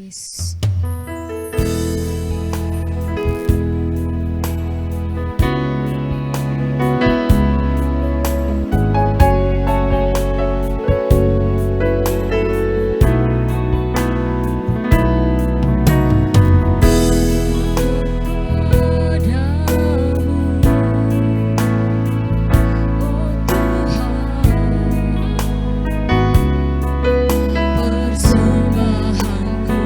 Yes. Persembahanku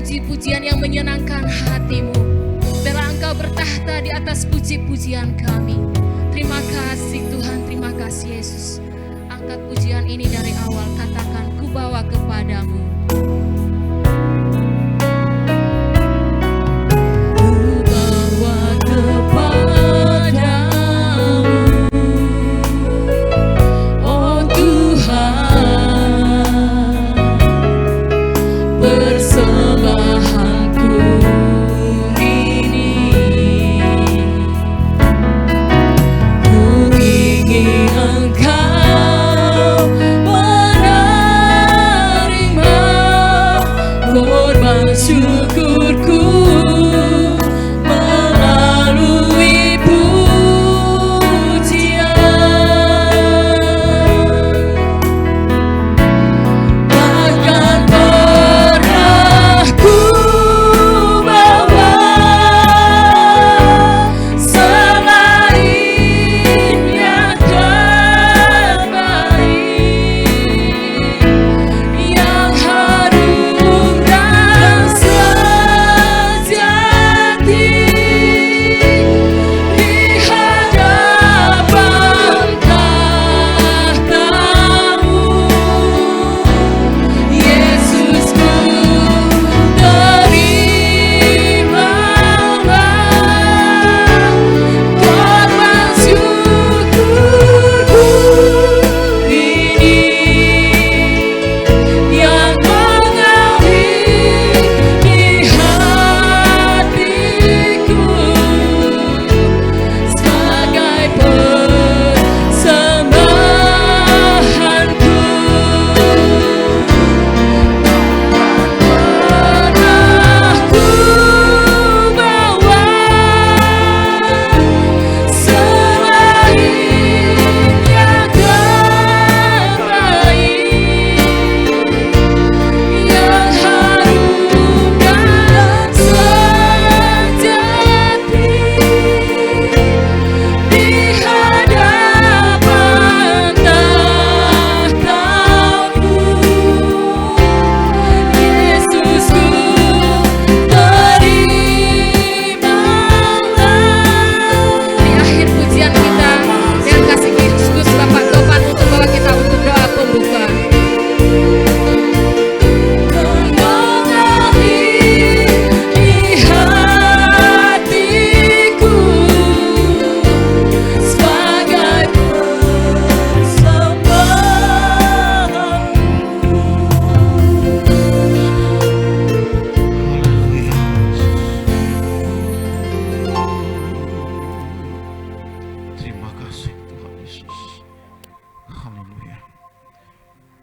puji-pujian yang menyenangkan hatimu. Biarlah Engkau bertahta di atas puji-pujian kami. Terima kasih Tuhan, terima kasih Yesus. Angkat pujian ini dari awal, katakan ku bawa kepadamu.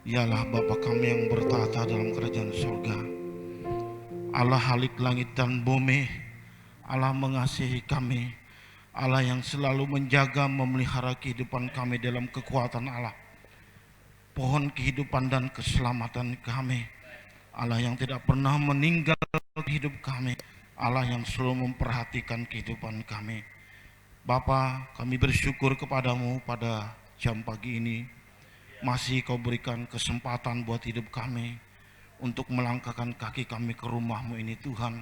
Dialah Bapa kami yang bertahta dalam kerajaan surga. Allah Halik langit dan bumi, Allah mengasihi kami, Allah yang selalu menjaga memelihara kehidupan kami dalam kekuatan Allah. Pohon kehidupan dan keselamatan kami, Allah yang tidak pernah meninggal hidup kami, Allah yang selalu memperhatikan kehidupan kami. Bapa, kami bersyukur kepadamu pada jam pagi ini. Masih kau berikan kesempatan buat hidup kami untuk melangkahkan kaki kami ke rumah-Mu ini Tuhan.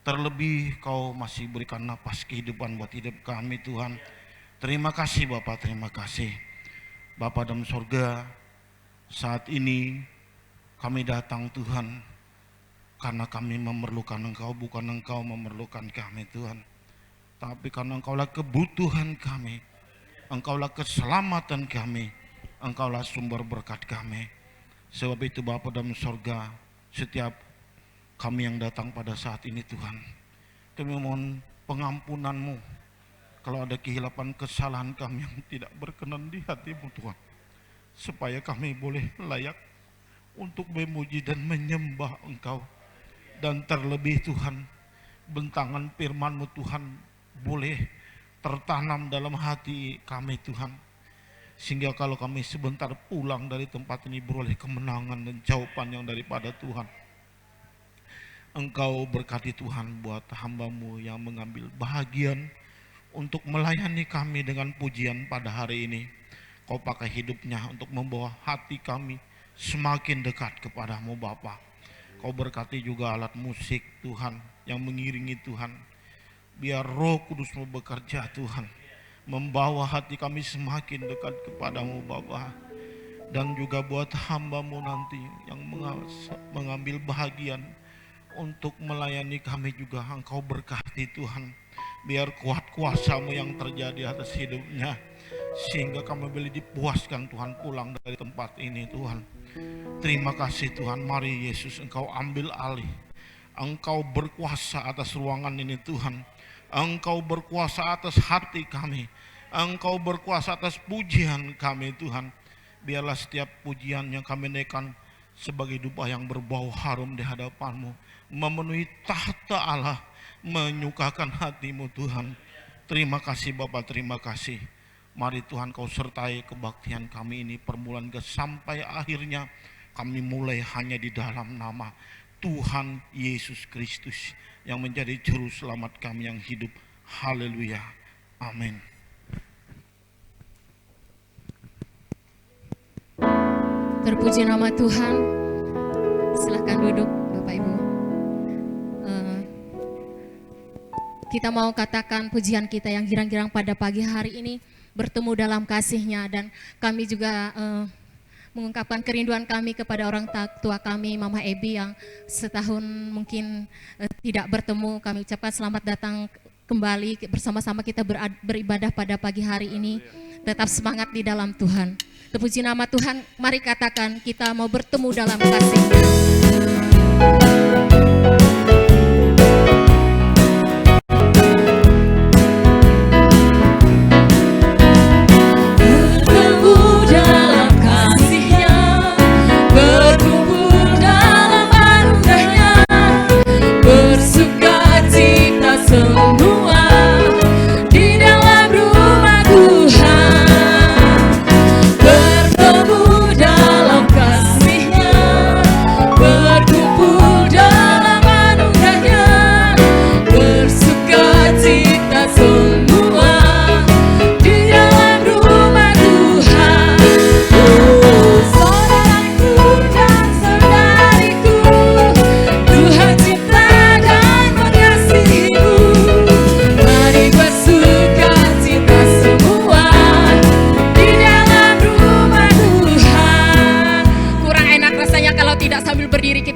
Terlebih kau masih berikan napas kehidupan buat hidup kami Tuhan. Terima kasih Bapa, terima kasih. Bapa dalam surga, saat ini kami datang Tuhan karena kami memerlukan Engkau, bukan Engkau memerlukan kami Tuhan. Tapi karena Engkaulah kebutuhan kami, Engkaulah keselamatan kami, Engkaulah sumber berkat kami. Sebab itu Bapa dalam surga, setiap kami yang datang pada saat ini Tuhan, kami mohon pengampunan-Mu kalau ada kehilapan kesalahan kami yang tidak berkenan di hati-Mu Tuhan, supaya kami boleh layak untuk memuji dan menyembah Engkau. Dan terlebih Tuhan, bentangan firman-Mu Tuhan boleh tertanam dalam hati kami Tuhan, sehingga kalau kami sebentar pulang dari tempat ini beroleh kemenangan dan jawaban yang daripada Tuhan. Engkau berkati Tuhan buat hamba-Mu yang mengambil bahagian untuk melayani kami dengan pujian pada hari ini. Kau pakai hidupnya untuk membawa hati kami semakin dekat kepadamu Bapa. Kau berkati juga alat musik Tuhan yang mengiringi Tuhan. Biar Roh Kudus-Mu bekerja Tuhan, membawa hati kami semakin dekat kepadamu Bapa. Dan juga buat hamba-Mu nanti yang mengambil bahagian untuk melayani kami juga, Engkau berkati Tuhan. Biar kuat kuasa-Mu yang terjadi atas hidupnya, sehingga kami boleh dipuaskan Tuhan pulang dari tempat ini Tuhan. Terima kasih Tuhan. Mari Yesus, Engkau ambil alih. Engkau berkuasa atas ruangan ini Tuhan. Engkau berkuasa atas hati kami. Engkau berkuasa atas pujian kami Tuhan. Biarlah setiap pujian yang kami naikkan sebagai dupa yang berbau harum di hadapan-Mu, memenuhi tahta Allah, menyukakan hati-Mu Tuhan. Terima kasih Bapa, terima kasih. Mari Tuhan Kau sertai kebaktian kami ini permulaan sampai akhirnya. Kami mulai hanya di dalam nama Tuhan Yesus Kristus yang menjadi juru selamat kami yang hidup. Haleluya. Amin. Terpuji nama Tuhan. Silahkan duduk Bapak Ibu. Kita mau katakan pujian kita yang girang-girang pada pagi hari ini, bertemu dalam kasih-Nya. Dan kami juga mengungkapkan kerinduan kami kepada orang tua kami, Mama Ebi yang setahun mungkin tidak bertemu. Kami ucapkan selamat datang kembali, bersama-sama kita beribadah pada pagi hari ini. Tetap semangat di dalam Tuhan. Terpuji nama Tuhan, mari katakan kita mau bertemu dalam kasih-Nya.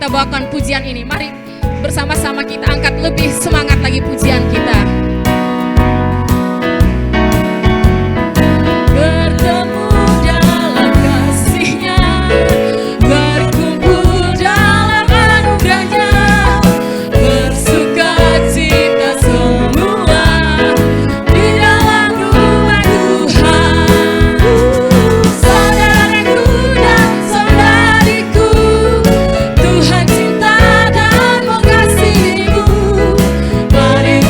Bawakan pujian ini, mari bersama-sama kita angkat lebih semangat lagi pujian kita. Bertemu dalam kasih-Nya, berkumpul dalam anugerah-Nya, bersukacita semua di dalam rumah Tuhan. Saudaraku dan saudariku, Tuhan cinta dan mengasihi-Mu. Mari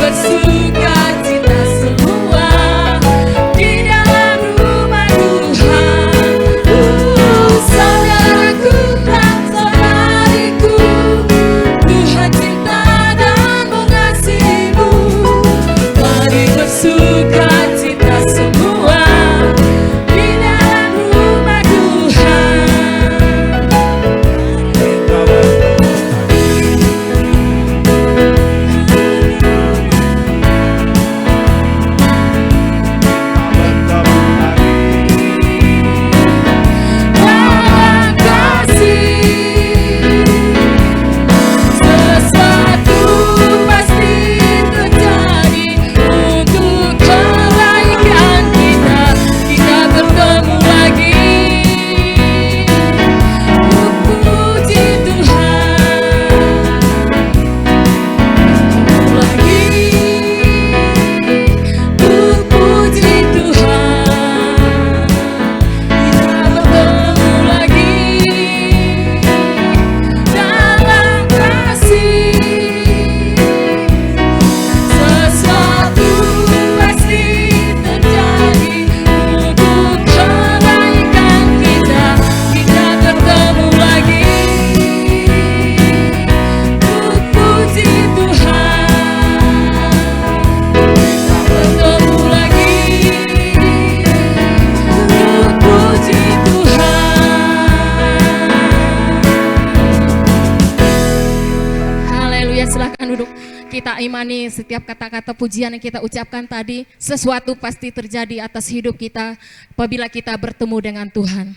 Haleluya, silakan duduk. Kita imani setiap kata-kata pujian yang kita ucapkan tadi, sesuatu pasti terjadi atas hidup kita apabila kita bertemu dengan Tuhan.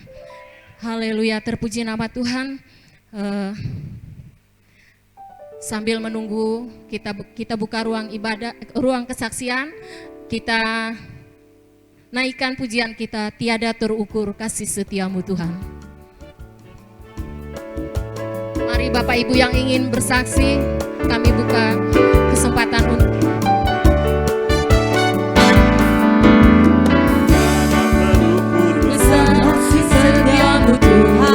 Haleluya, terpuji nama Tuhan. Sambil menunggu kita buka ruang ibadah, ruang kesaksian, kita naikkan pujian kita, tiada terukur kasih setiamu Tuhan. Mari Bapak Ibu yang ingin bersaksi, kami buka kesempatan untuk besar kasih setiamu Tuhan.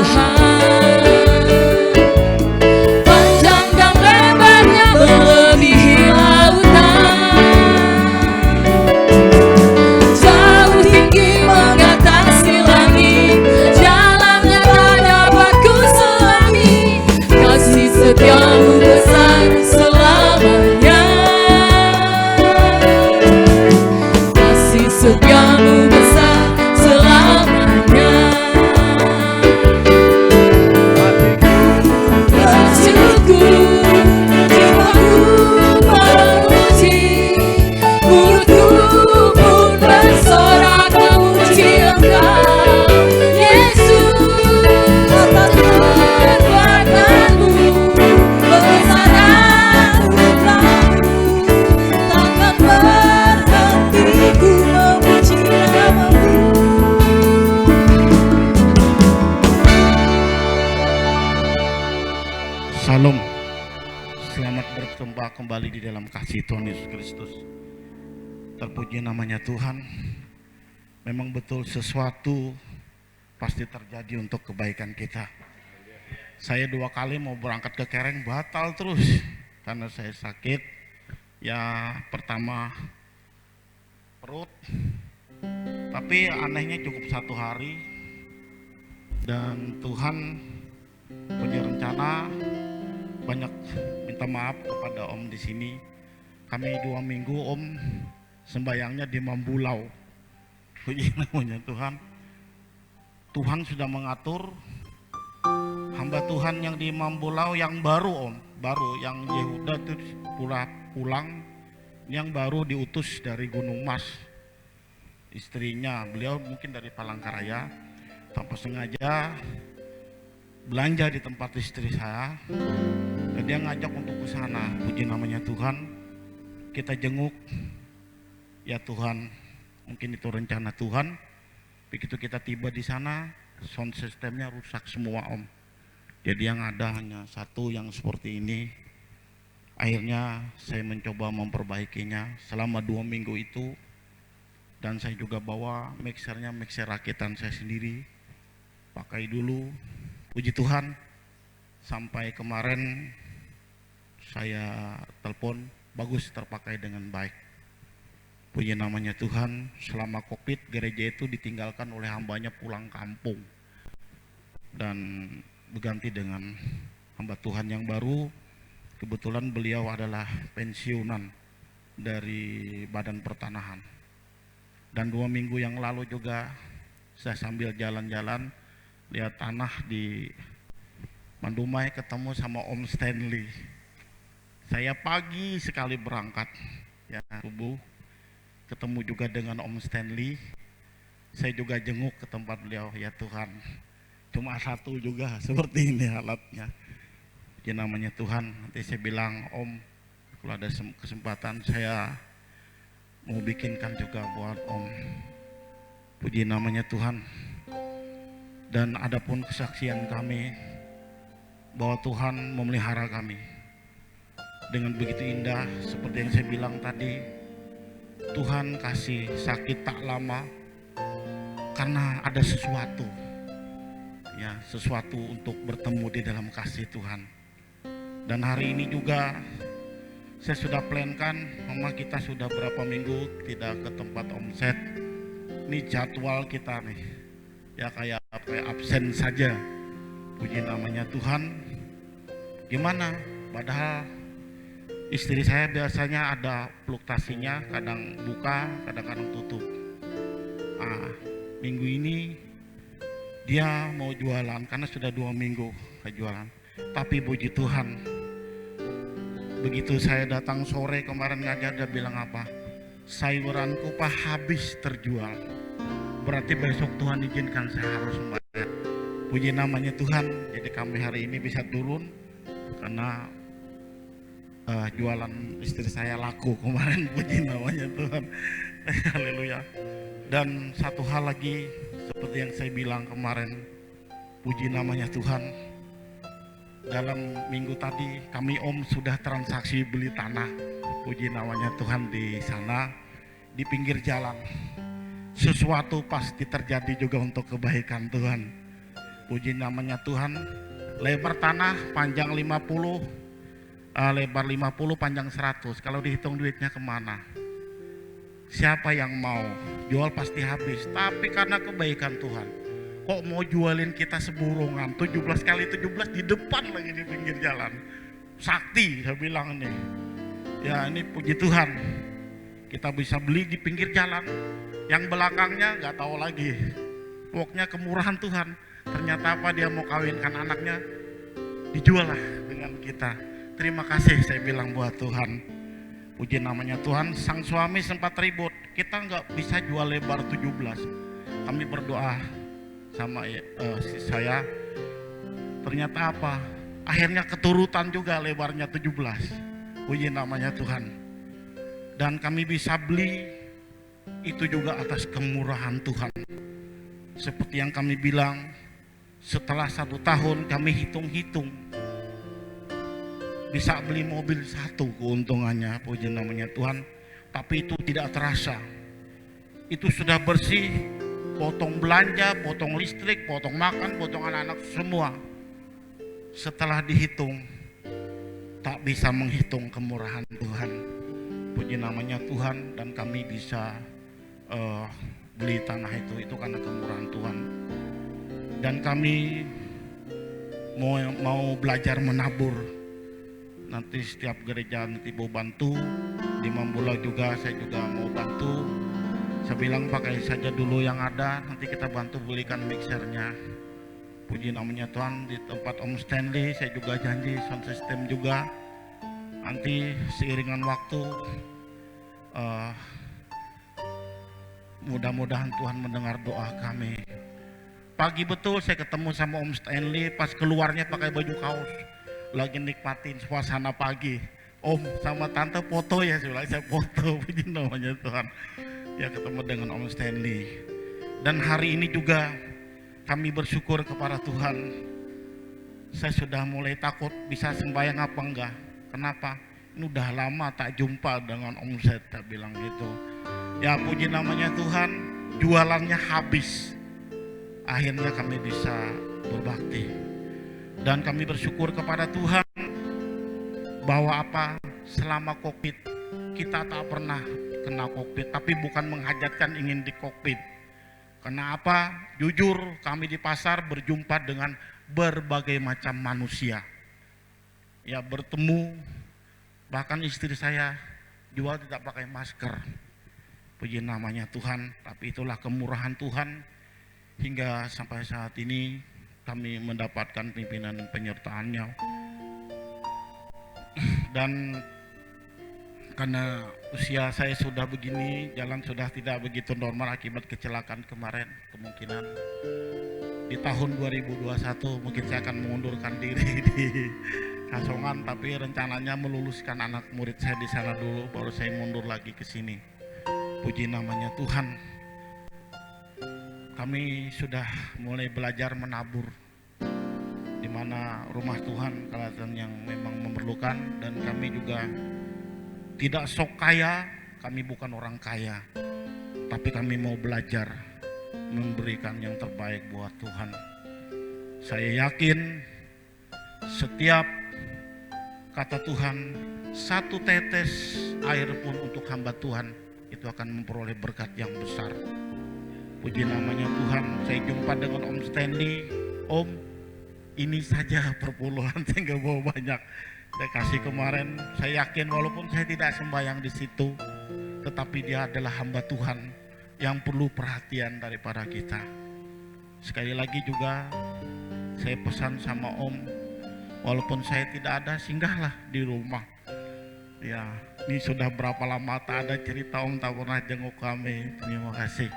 Panjang dan lebarnya melebihi lautan, jauh tinggi mengatasi langit, jalannya tak dapat ku selami. Kasih setiamu besar selamanya, kasih setiamu besar selamanya. Bersyukur jiwaku memuji, mulutku pun bersorak memuji Engkau Yesus. Atas perbuatanmu besar anugerahmu, takkan berhenti ku memuji namamu. Salam, selamat berjumpa kembali di dalam kasih Tuhan Yesus Kristus. Terpuji namanya Tuhan. Memang betul sesuatu pasti terjadi untuk kebaikan kita. Saya 2 kali mau berangkat ke Kereng batal terus karena saya sakit. Ya pertama perut, tapi anehnya cukup 1 hari dan Tuhan punya rencana. Banyak minta maaf kepada Om di sini. Kami 2 minggu Om sembayangnya di Mambulau. Puji namanya Tuhan. Tuhan sudah mengatur hamba Tuhan yang di Mambulau yang baru Om, baru yang Yehuda itu pulang, yang baru diutus dari Gunung Mas. Istrinya, beliau mungkin dari Palangkaraya, tanpa sengaja belanja di tempat istri saya, dan dia ngajak untuk ke sana. Puji namanya Tuhan, kita jenguk. Ya Tuhan, mungkin itu rencana Tuhan. Begitu kita tiba di sana, sound systemnya rusak semua Om. Jadi yang ada hanya satu yang seperti ini. Akhirnya saya mencoba memperbaikinya selama 2 minggu itu, dan saya juga bawa mixernya, mixer rakitan saya sendiri, pakai dulu. Puji Tuhan, sampai kemarin saya telepon, bagus, terpakai dengan baik. Puji namanya Tuhan. Selama Covid, gereja itu ditinggalkan oleh hambanya pulang kampung dan berganti dengan hamba Tuhan yang baru. Kebetulan beliau adalah pensiunan dari Badan Pertanahan. Dan 2 minggu yang lalu juga saya sambil jalan-jalan lihat tanah di Mandumai, ketemu sama Om Stanley. Saya pagi sekali berangkat, ya subuh, ketemu juga dengan Om Stanley. Saya juga jenguk ke tempat beliau. Ya Tuhan, cuma satu juga seperti ini alatnya. Ya namanya Tuhan. Nanti saya bilang, Om, kalau ada kesempatan saya mau bikinkan juga buat Om. Puji namanya Tuhan. Dan adapun kesaksian kami bahwa Tuhan memelihara kami dengan begitu indah, seperti yang saya bilang tadi. Tuhan kasih sakit tak lama karena ada sesuatu, ya, sesuatu untuk bertemu di dalam kasih Tuhan. Dan hari ini juga saya sudah plankan, Mama kita sudah berapa minggu tidak ke tempat omset. Ini jadwal kita nih, ya kayak absen saja. Puji namanya Tuhan. Gimana? Padahal istri saya biasanya ada fluktuasinya, kadang buka, kadang-kadang tutup. Minggu ini dia mau jualan karena sudah 2 minggu kejualan. Tapi puji Tuhan, Begitu saya datang sore kemarin ngajar, dia bilang apa? Sayuranku Pak habis terjual. Berarti besok Tuhan izinkan saya harus membayar. Puji namanya Tuhan. Jadi kami hari ini bisa turun karena jualan istri saya laku kemarin. Puji namanya Tuhan. Haleluya. Dan satu hal lagi, seperti yang saya bilang kemarin, puji namanya Tuhan. Dalam minggu tadi kami sudah transaksi beli tanah. Puji namanya Tuhan di sana, di pinggir jalan. Sesuatu pasti terjadi juga untuk kebaikan Tuhan. Puji namanya Tuhan. Lebar tanah panjang 50, lebar 50, panjang 100. Kalau dihitung duitnya kemana? Siapa yang mau? Jual pasti habis. Tapi karena kebaikan Tuhan, kok mau jualin kita seburungan 17 kali 17 di depan lagi di pinggir jalan. Sakti saya bilang nih. Ya ini puji Tuhan. Kita bisa beli di pinggir jalan. Yang belakangnya nggak tahu lagi. Pokoknya kemurahan Tuhan. Ternyata apa, dia mau kawinkan anaknya, dijual lah dengan kita. Terima kasih saya bilang buat Tuhan. Puji namanya Tuhan. Sang suami sempat ribut, kita nggak bisa jual lebar 17. Kami berdoa sama saya. Ternyata apa? Akhirnya keturutan juga lebarnya 17. Puji namanya Tuhan. Dan kami bisa beli itu juga atas kemurahan Tuhan. Seperti yang kami bilang, setelah 1 tahun kami hitung-hitung bisa beli mobil 1 keuntungannya. Puji namanya Tuhan. Tapi itu tidak terasa. Itu sudah bersih, potong belanja, potong listrik, potong makan, potong anak-anak semua. Setelah dihitung, tak bisa menghitung kemurahan Tuhan. Puji namanya Tuhan. Dan kami bisa beli tanah itu karena kemurahan Tuhan. Dan kami mau belajar menabur. Nanti setiap gereja nanti mau bantu. Di Mambula juga saya juga mau bantu. Saya bilang pakai saja dulu yang ada, nanti kita bantu belikan mixernya. Puji namanya Tuhan. Di tempat Om Stanley saya juga janji sound system juga. Nanti seiringan waktu mudah-mudahan Tuhan mendengar doa kami. Pagi betul saya ketemu sama Om Stanley, pas keluarnya pakai baju kaos, lagi nikmatin suasana pagi. Om sama tante foto ya, saya foto. Puji namanya Tuhan. Ya ketemu dengan Om Stanley. Dan hari ini juga kami bersyukur kepada Tuhan. Saya sudah mulai takut bisa sembahyang apa enggak. Kenapa? Ini udah lama tak jumpa dengan Om Zed, tak bilang gitu. Ya puji namanya Tuhan, jualannya habis. Akhirnya kami bisa berbakti. Dan kami bersyukur kepada Tuhan bahwa apa, selama COVID kita tak pernah kena COVID, tapi bukan menghajatkan ingin di COVID. Karena apa? Jujur kami di pasar berjumpa dengan berbagai macam manusia. Ya bertemu, bahkan istri saya jual tidak pakai masker. Puji namanya Tuhan. Tapi itulah kemurahan Tuhan. Hingga sampai saat ini kami mendapatkan pimpinan dan penyertaannya. Dan karena usia saya sudah begini, jalan sudah tidak begitu normal akibat kecelakaan kemarin. Kemungkinan di tahun 2021 mungkin saya akan mengundurkan diri di Kasongan, tapi rencananya meluluskan anak murid saya di sana dulu, baru saya mundur lagi ke sini. Puji namanya Tuhan. Kami sudah mulai belajar menabur, di mana rumah Tuhan kelihatan yang memang memerlukan, dan kami juga tidak sok kaya, kami bukan orang kaya, tapi kami mau belajar memberikan yang terbaik buat Tuhan. Saya yakin setiap kata Tuhan, 1 tetes air pun untuk hamba Tuhan itu akan memperoleh berkat yang besar. Puji namanya Tuhan. Saya jumpa dengan Om Stanley. Om, ini saja perpuluhan, saya nggak bawa banyak. Saya kasih kemarin. Saya yakin walaupun saya tidak sembahyang di situ, tetapi dia adalah hamba Tuhan yang perlu perhatian daripada kita. Sekali lagi juga saya pesan sama Om, walaupun saya tidak ada, singgahlah di rumah. Ya, ini sudah berapa lama tak ada cerita Om tak pernah jenguk kami. Terima kasih.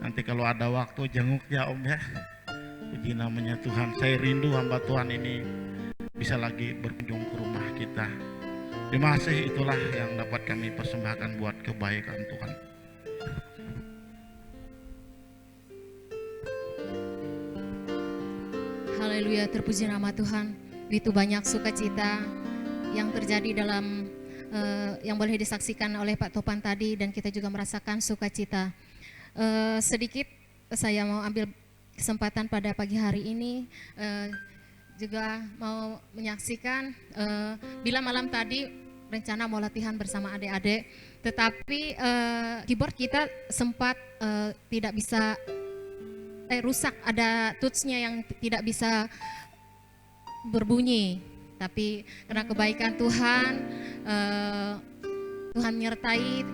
Nanti kalau ada waktu jenguk ya Om ya. Puji namanya Tuhan. Saya rindu hamba Tuhan ini bisa lagi berkunjung ke rumah kita. Terima kasih, itulah yang dapat kami persembahkan buat kebaikan Tuhan. Haleluya, terpuji nama Tuhan. Begitu banyak sukacita yang terjadi dalam yang boleh disaksikan oleh Pak Topan tadi, dan kita juga merasakan sukacita. Sedikit saya mau ambil kesempatan pada pagi hari ini juga mau menyaksikan bila malam tadi rencana mau latihan bersama adik-adik, tetapi keyboard kita sempat tidak bisa rusak, ada touch-nya yang tidak bisa berbunyi. Tapi karena kebaikan Tuhan, Tuhan menyertai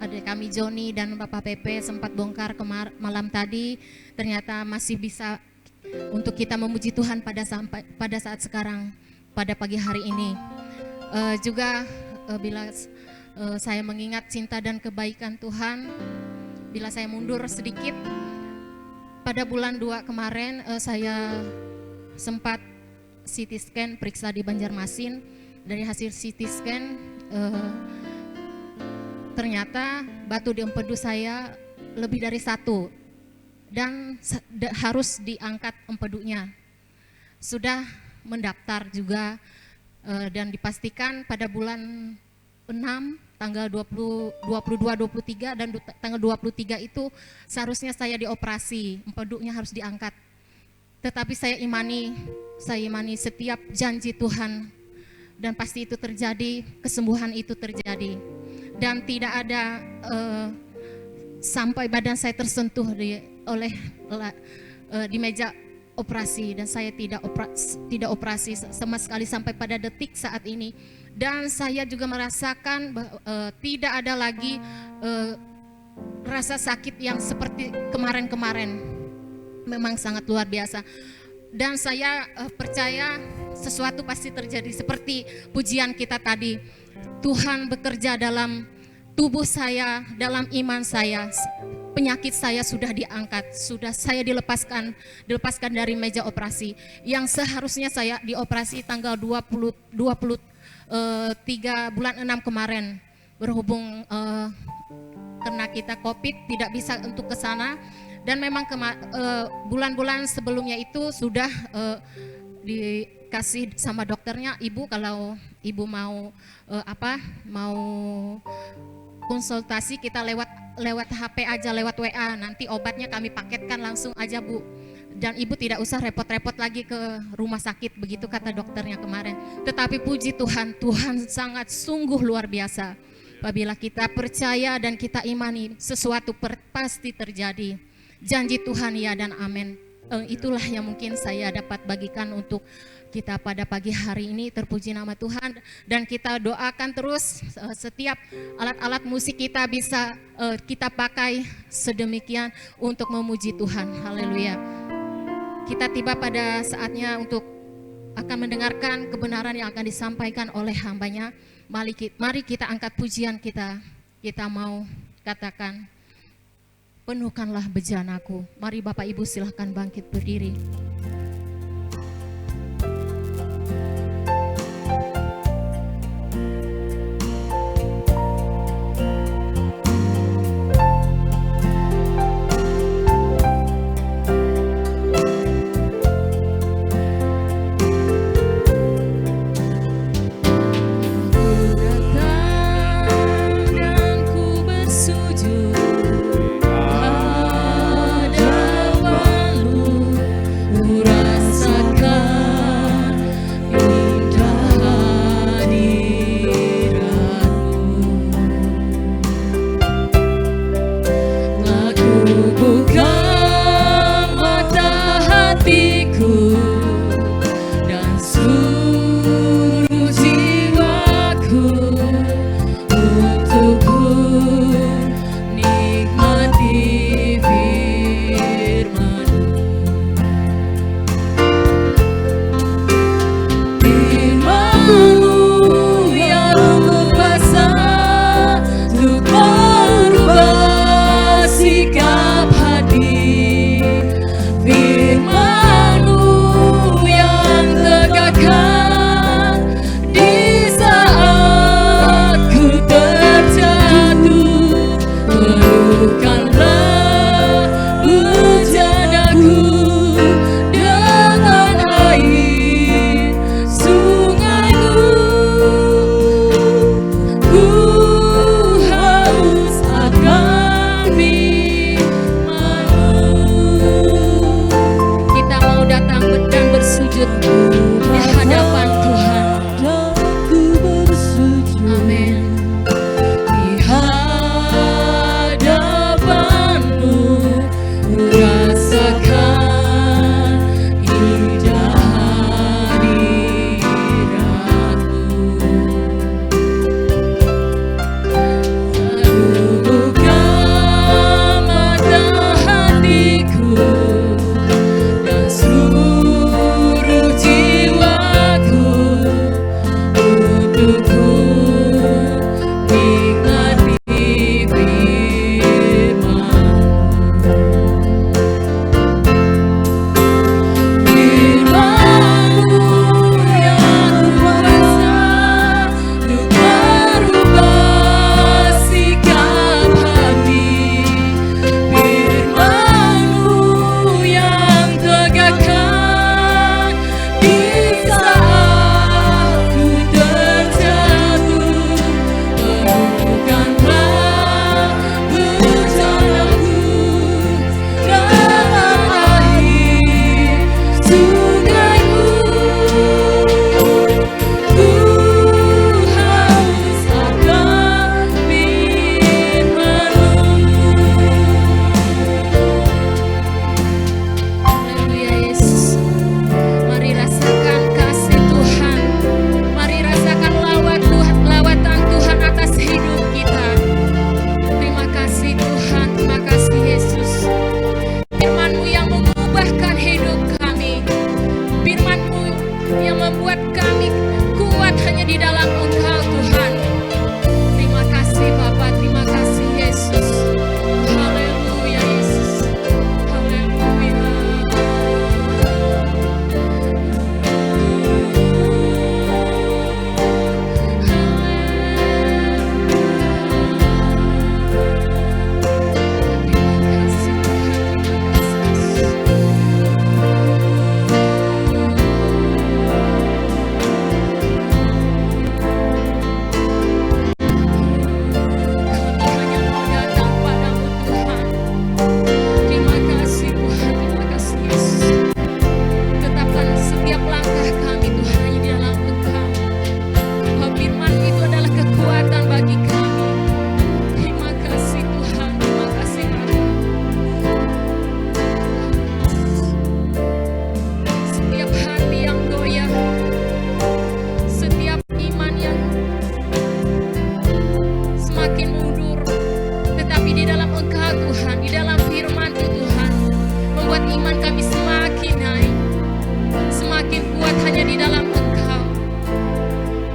adik kami Joni dan Bapak Pepe sempat bongkar malam tadi, ternyata masih bisa untuk kita memuji Tuhan pada saat sekarang, pada pagi hari ini. Juga bila saya mengingat cinta dan kebaikan Tuhan, bila saya mundur sedikit, pada bulan 2 kemarin saya sempat CT scan, periksa di Banjarmasin. Dari hasil CT scan ternyata batu di empedu saya lebih dari 1 dan harus diangkat empedunya. Sudah mendaftar juga dan dipastikan pada bulan 6 tanggal 22-23 dan tanggal 23 itu seharusnya saya dioperasi, empedunya harus diangkat. Tetapi saya imani setiap janji Tuhan, dan pasti itu terjadi, kesembuhan itu terjadi. Dan tidak ada sampai badan saya tersentuh di meja operasi, dan saya tidak operasi sama sekali sampai pada detik saat ini. Dan saya juga merasakan tidak ada lagi rasa sakit yang seperti kemarin-kemarin. Memang sangat luar biasa. Dan saya percaya sesuatu pasti terjadi seperti pujian kita tadi. Tuhan bekerja dalam tubuh saya, dalam iman saya. Penyakit saya sudah diangkat, sudah saya dilepaskan dari meja operasi. Yang seharusnya saya dioperasi tanggal 23 bulan 6 kemarin. Berhubung karena kita COVID tidak bisa untuk ke sana. Dan memang bulan-bulan sebelumnya itu sudah dikasih sama dokternya, ibu kalau ibu mau mau konsultasi kita lewat HP aja, lewat WA, nanti obatnya kami paketkan langsung aja Bu. Dan ibu tidak usah repot-repot lagi ke rumah sakit, begitu kata dokternya kemarin. Tetapi puji Tuhan, Tuhan sangat sungguh luar biasa. Apabila kita percaya dan kita imani, sesuatu pasti terjadi. Janji Tuhan ya dan amin. Itulah yang mungkin saya dapat bagikan untuk kita pada pagi hari ini. Terpuji nama Tuhan, dan kita doakan terus setiap alat-alat musik kita bisa kita pakai sedemikian untuk memuji Tuhan. Haleluya. Kita tiba pada saatnya untuk akan mendengarkan kebenaran yang akan disampaikan oleh hambanya. Mari kita angkat pujian kita. Kita mau katakan, penuhkanlah bejanaku. Mari Bapak Ibu silahkan bangkit berdiri. Ura dalam firman-Mu Tuhan, membuat iman kami semakin naik, semakin kuat hanya di dalam Engkau.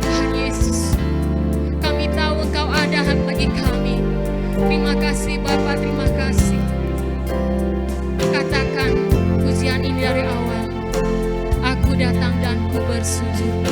Tuhan Yesus, kami tahu Engkau ada bagi kami. Terima kasih Bapa, terima kasih. Katakan pujian ini dari awal. Aku datang dan ku bersujud.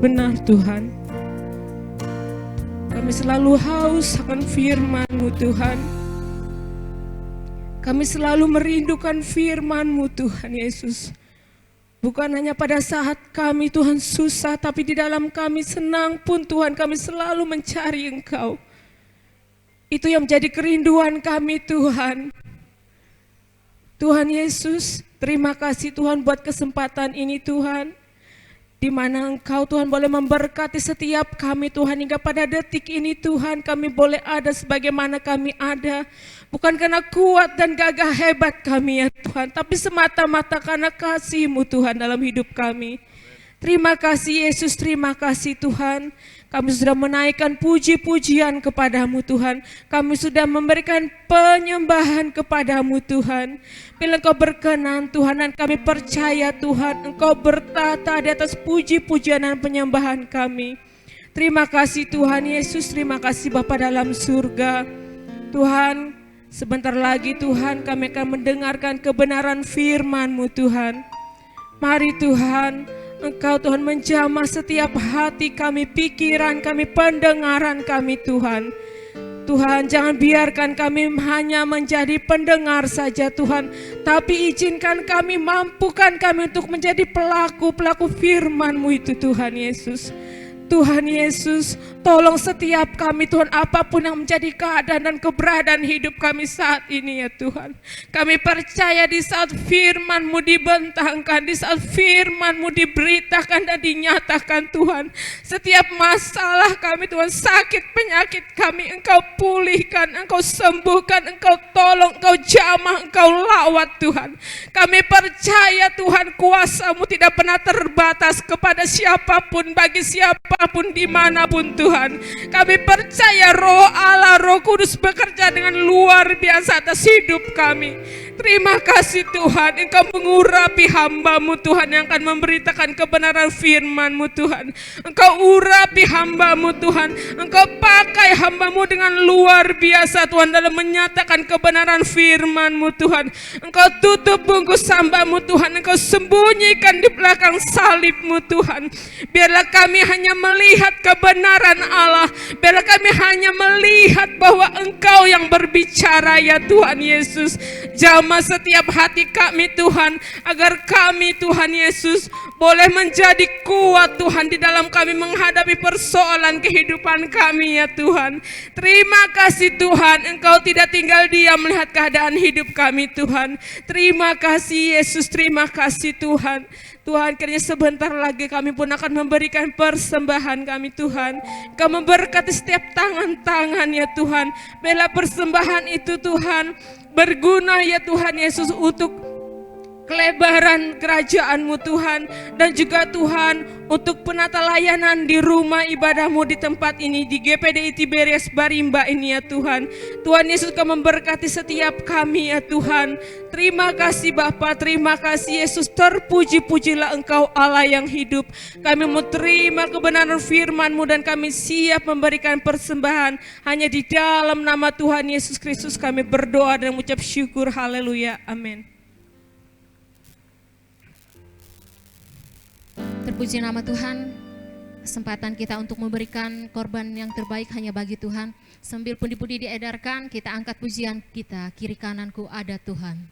Benar Tuhan, kami selalu haus akan firman-Mu Tuhan. Kami selalu merindukan firman-Mu Tuhan Yesus. Bukan hanya pada saat kami Tuhan susah, tapi di dalam kami senang pun Tuhan, kami selalu mencari Engkau. Itu yang menjadi kerinduan kami Tuhan. Tuhan Yesus, terima kasih Tuhan buat kesempatan ini Tuhan, di mana Engkau Tuhan boleh memberkati setiap kami Tuhan, hingga pada detik ini Tuhan kami boleh ada sebagaimana kami ada. Bukan karena kuat dan gagah hebat kami ya Tuhan, tapi semata-mata karena kasih-Mu Tuhan dalam hidup kami. Terima kasih Yesus, terima kasih Tuhan. Kami sudah menaikkan puji-pujian kepada-Mu Tuhan. Kami sudah memberikan penyembahan kepada-Mu Tuhan. Bila Engkau berkenan Tuhan, dan kami percaya Tuhan, Engkau bertata di atas puji-pujian dan penyembahan kami. Terima kasih Tuhan Yesus, terima kasih Bapa dalam surga. Tuhan, sebentar lagi Tuhan kami akan mendengarkan kebenaran firman-Mu Tuhan. Mari Tuhan, Engkau Tuhan menjamah setiap hati kami, pikiran kami, pendengaran kami Tuhan. Tuhan, jangan biarkan kami hanya menjadi pendengar saja Tuhan, tapi izinkan kami, mampukan kami untuk menjadi pelaku-pelaku firman-Mu itu Tuhan Yesus. Tuhan Yesus, tolong setiap kami Tuhan, apapun yang menjadi keadaan dan keberadaan hidup kami saat ini ya Tuhan. Kami percaya di saat firman-Mu dibentangkan, di saat firman-Mu diberitakan dan dinyatakan Tuhan, setiap masalah kami Tuhan, sakit penyakit kami Engkau pulihkan, Engkau sembuhkan, Engkau tolong, Engkau jamah, Engkau lawat Tuhan. Kami percaya Tuhan, kuasa-Mu tidak pernah terbatas kepada siapapun, bagi siapapun, dimanapun Tuhan. Kami percaya Roh Allah, Roh Kudus bekerja dengan luar biasa atas hidup kami. Terima kasih Tuhan, Engkau mengurapi hamba-Mu Tuhan yang akan memberitakan kebenaran firman-Mu Tuhan. Engkau urapi hamba-Mu Tuhan, Engkau pakai hamba-Mu dengan luar biasa Tuhan dalam menyatakan kebenaran firman-Mu Tuhan. Engkau tutup bungkus hamba-Mu Tuhan, Engkau sembunyikan di belakang salib-Mu Tuhan. Biarlah kami hanya melihat kebenaran Allah, biarlah kami hanya melihat bahwa Engkau yang berbicara ya Tuhan Yesus. Jamah setiap hati kami Tuhan, agar kami Tuhan Yesus boleh menjadi kuat Tuhan di dalam kami menghadapi persoalan kehidupan kami ya Tuhan. Terima kasih Tuhan, Engkau tidak tinggal diam melihat keadaan hidup kami Tuhan. Terima kasih Yesus, terima kasih Tuhan. Tuhan, kiranya sebentar lagi kami pun akan memberikan persembahan kami Tuhan. Engkau memberkati setiap tangan-tangan ya Tuhan. Bela persembahan itu Tuhan berguna ya Tuhan Yesus untuk kelebaran kerajaan-Mu Tuhan, dan juga Tuhan untuk penata layanan di rumah ibadah-Mu di tempat ini, di GPDI Tiberias Barimba ini ya Tuhan. Tuhan Yesus, Kau memberkati setiap kami ya Tuhan. Terima kasih Bapa, terima kasih Yesus. Terpuji-pujilah Engkau Allah yang hidup. Kami mau terima kebenaran firman-Mu dan kami siap memberikan persembahan. Hanya di dalam nama Tuhan Yesus Kristus kami berdoa dan mengucap syukur. Haleluya, amin. Terpuji nama Tuhan, kesempatan kita untuk memberikan korban yang terbaik hanya bagi Tuhan. Sambil pundi-pundi diedarkan, kita angkat pujian kita, kiri kananku ada Tuhan.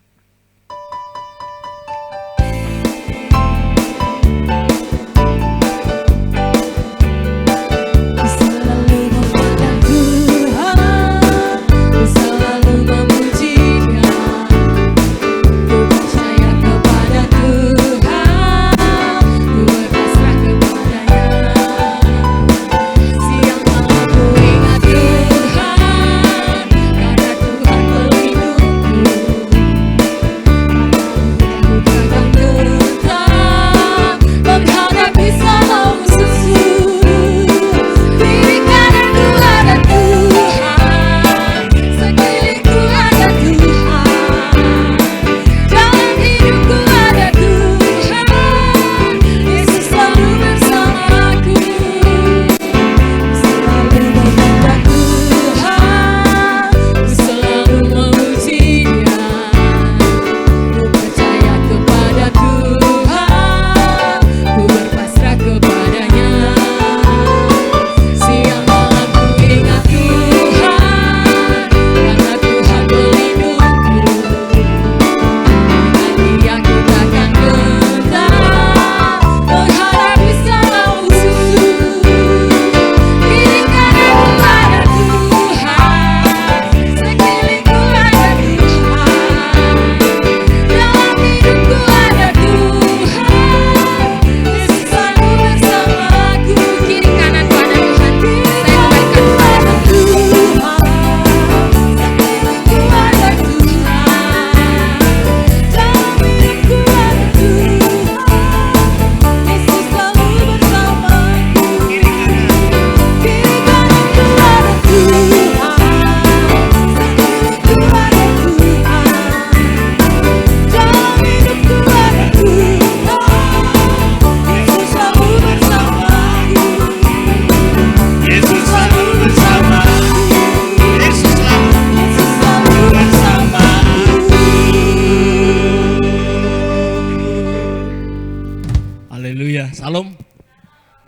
Salam.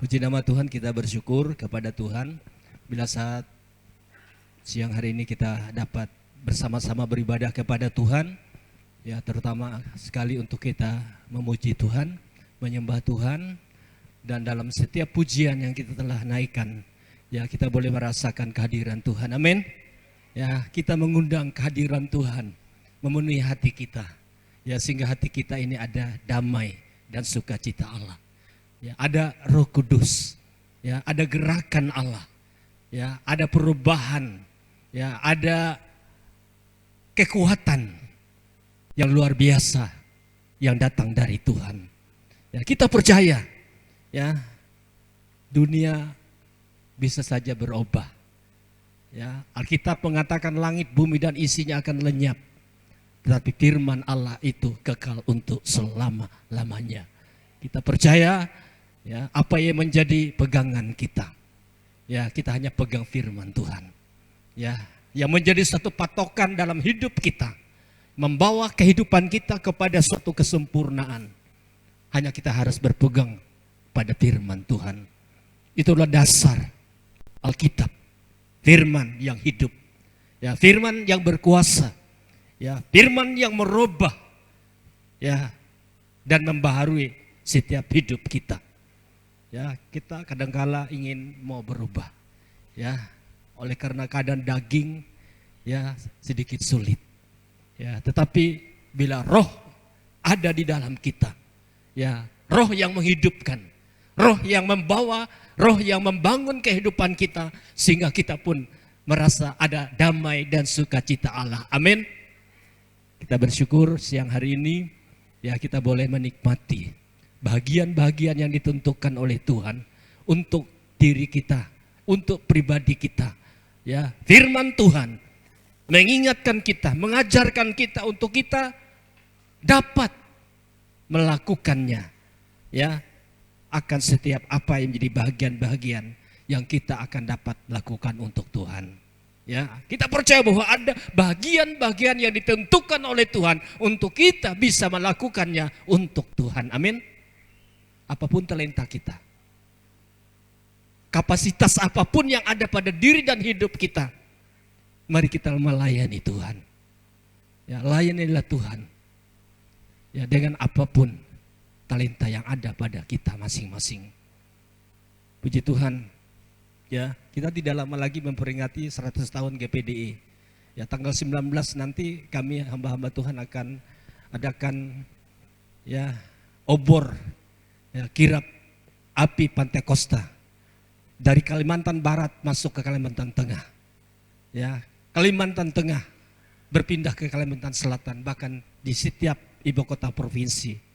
Puji nama Tuhan, kita bersyukur kepada Tuhan bila saat Siang hari ini kita dapat bersama-sama beribadah kepada Tuhan, ya terutama sekali untuk kita memuji Tuhan, menyembah Tuhan, dan dalam setiap pujian yang kita telah naikkan, ya kita boleh merasakan kehadiran Tuhan. Amin. Ya, kita mengundang kehadiran Tuhan memenuhi hati kita, ya sehingga hati kita ini ada damai dan sukacita Allah. Ya, ada Roh Kudus, ya ada gerakan Allah, ya ada perubahan, ya ada kekuatan yang luar biasa yang datang dari Tuhan. Ya, kita percaya, ya dunia bisa saja berubah. Ya, Alkitab mengatakan langit, bumi dan isinya akan lenyap, tetapi firman Allah itu kekal untuk selama-lamanya. Kita percaya, ya apa yang menjadi pegangan kita. Ya, kita hanya pegang firman Tuhan. Ya, yang menjadi satu patokan dalam hidup kita, membawa kehidupan kita kepada suatu kesempurnaan. Hanya kita harus berpegang pada firman Tuhan. Itulah dasar Alkitab. Firman yang hidup, ya firman yang berkuasa, ya firman yang merubah, ya dan membaharui setiap hidup kita. Ya, kita kadangkala ingin mau berubah, ya oleh karena keadaan daging, ya sedikit sulit, ya tetapi bila roh ada di dalam kita, ya roh yang menghidupkan, roh yang membawa, roh yang membangun kehidupan kita, sehingga kita pun merasa ada damai dan sukacita Allah. Amin. Kita bersyukur siang hari ini, ya kita boleh menikmati bahagian-bahagian yang ditentukan oleh Tuhan untuk diri kita, untuk pribadi kita. Ya, firman Tuhan mengingatkan kita, mengajarkan kita untuk kita dapat melakukannya, ya akan setiap apa yang menjadi bahagian-bahagian yang kita akan dapat lakukan untuk Tuhan. Ya, kita percaya bahwa ada bahagian-bahagian yang ditentukan oleh Tuhan untuk kita bisa melakukannya untuk Tuhan. Amin. Apapun talenta kita, kapasitas apapun yang ada pada diri dan hidup kita, mari kita melayani Tuhan. Ya, layanilah Tuhan. Ya, dengan apapun talenta yang ada pada kita masing-masing. Puji Tuhan, ya kita tidak lama lagi memperingati 100 tahun GPDI. Ya tanggal 19 nanti kami hamba-hamba Tuhan akan adakan ya obor, ya kirap api Pantekosta dari Kalimantan Barat masuk ke Kalimantan Tengah. Ya Kalimantan Tengah berpindah ke Kalimantan Selatan, bahkan di setiap ibu kota provinsi.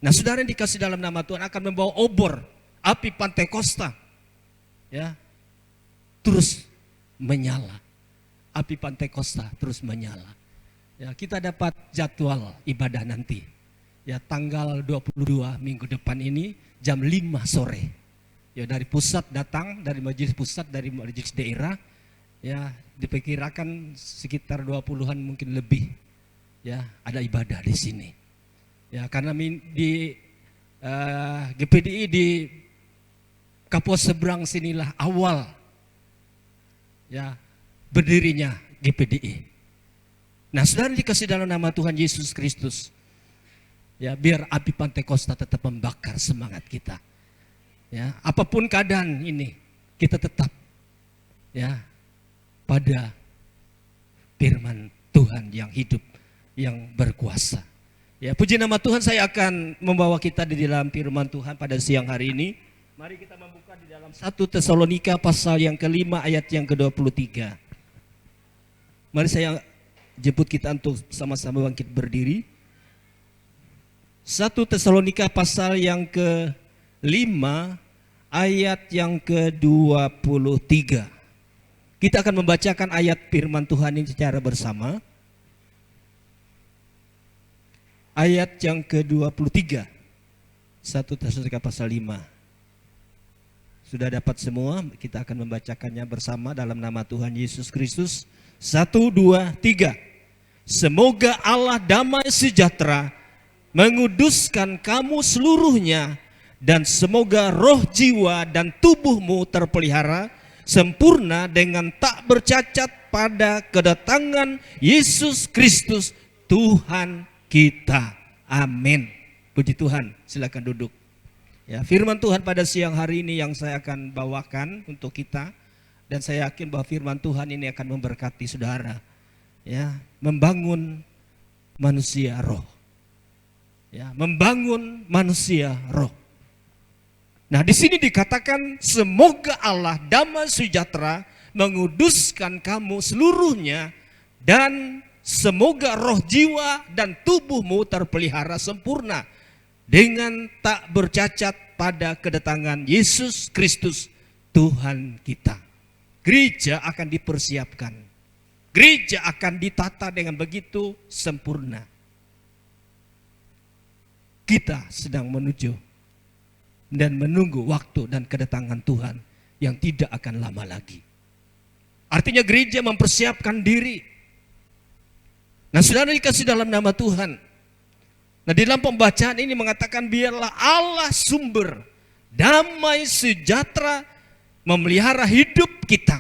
Nah, saudara yang dikasih dalam nama Tuhan akan membawa obor api Pantekosta, ya terus menyala. Api Pantekosta terus menyala. Ya, kita dapat jadwal ibadah nanti. Ya, tanggal 22 minggu depan ini jam 5 sore. Ya, dari pusat datang, dari majelis pusat, dari majelis daerah. Ya, diperkirakan sekitar 20-an mungkin lebih. Ya, ada ibadah di sini. Ya, karena di GPDI di Kapuas Seberang sinilah awal ya berdirinya GPDI. Nah, saudara dikasih dalam nama Tuhan Yesus Kristus, ya biar api Pantekosta tetap membakar semangat kita. Ya, apapun keadaan ini kita tetap ya pada firman Tuhan yang hidup, yang berkuasa. Ya, puji nama Tuhan, saya akan membawa kita di dalam firman Tuhan pada siang hari ini. Mari kita membuka di dalam 1 Tesalonika pasal yang ke-5 ayat yang ke-23. Mari saya jemput kita untuk sama-sama bangkit berdiri. 1 Tesalonika pasal yang ke-5 ayat yang ke-23. Kita akan membacakan ayat firman Tuhan ini secara bersama. Ayat yang ke-23, 1 Tesalonika pasal 5. Sudah dapat semua, kita akan membacakannya bersama dalam nama Tuhan Yesus Kristus. 1, 2, 3. Semoga Allah damai sejahtera menguduskan kamu seluruhnya, dan semoga roh, jiwa, dan tubuhmu terpelihara sempurna dengan tak bercacat pada kedatangan Yesus Kristus Tuhan kita. Amin. Puji Tuhan. Silakan duduk. Ya, firman Tuhan pada siang hari ini yang saya akan bawakan untuk kita, dan saya yakin bahwa firman Tuhan ini akan memberkati saudara. Ya, membangun manusia roh. Ya, membangun manusia roh. Nah, di sini dikatakan semoga Allah damai sejahtera menguduskan kamu seluruhnya, dan semoga roh, jiwa, dan tubuhmu terpelihara sempurna dengan tak bercacat pada kedatangan Yesus Kristus Tuhan kita. Gereja akan dipersiapkan. Gereja akan ditata dengan begitu sempurna. Kita sedang menuju dan menunggu waktu dan kedatangan Tuhan yang tidak akan lama lagi. Artinya gereja mempersiapkan diri. Nah, saudara dikasih dalam nama Tuhan. Nah, di dalam pembacaan ini mengatakan biarlah Allah sumber damai sejahtera memelihara hidup kita.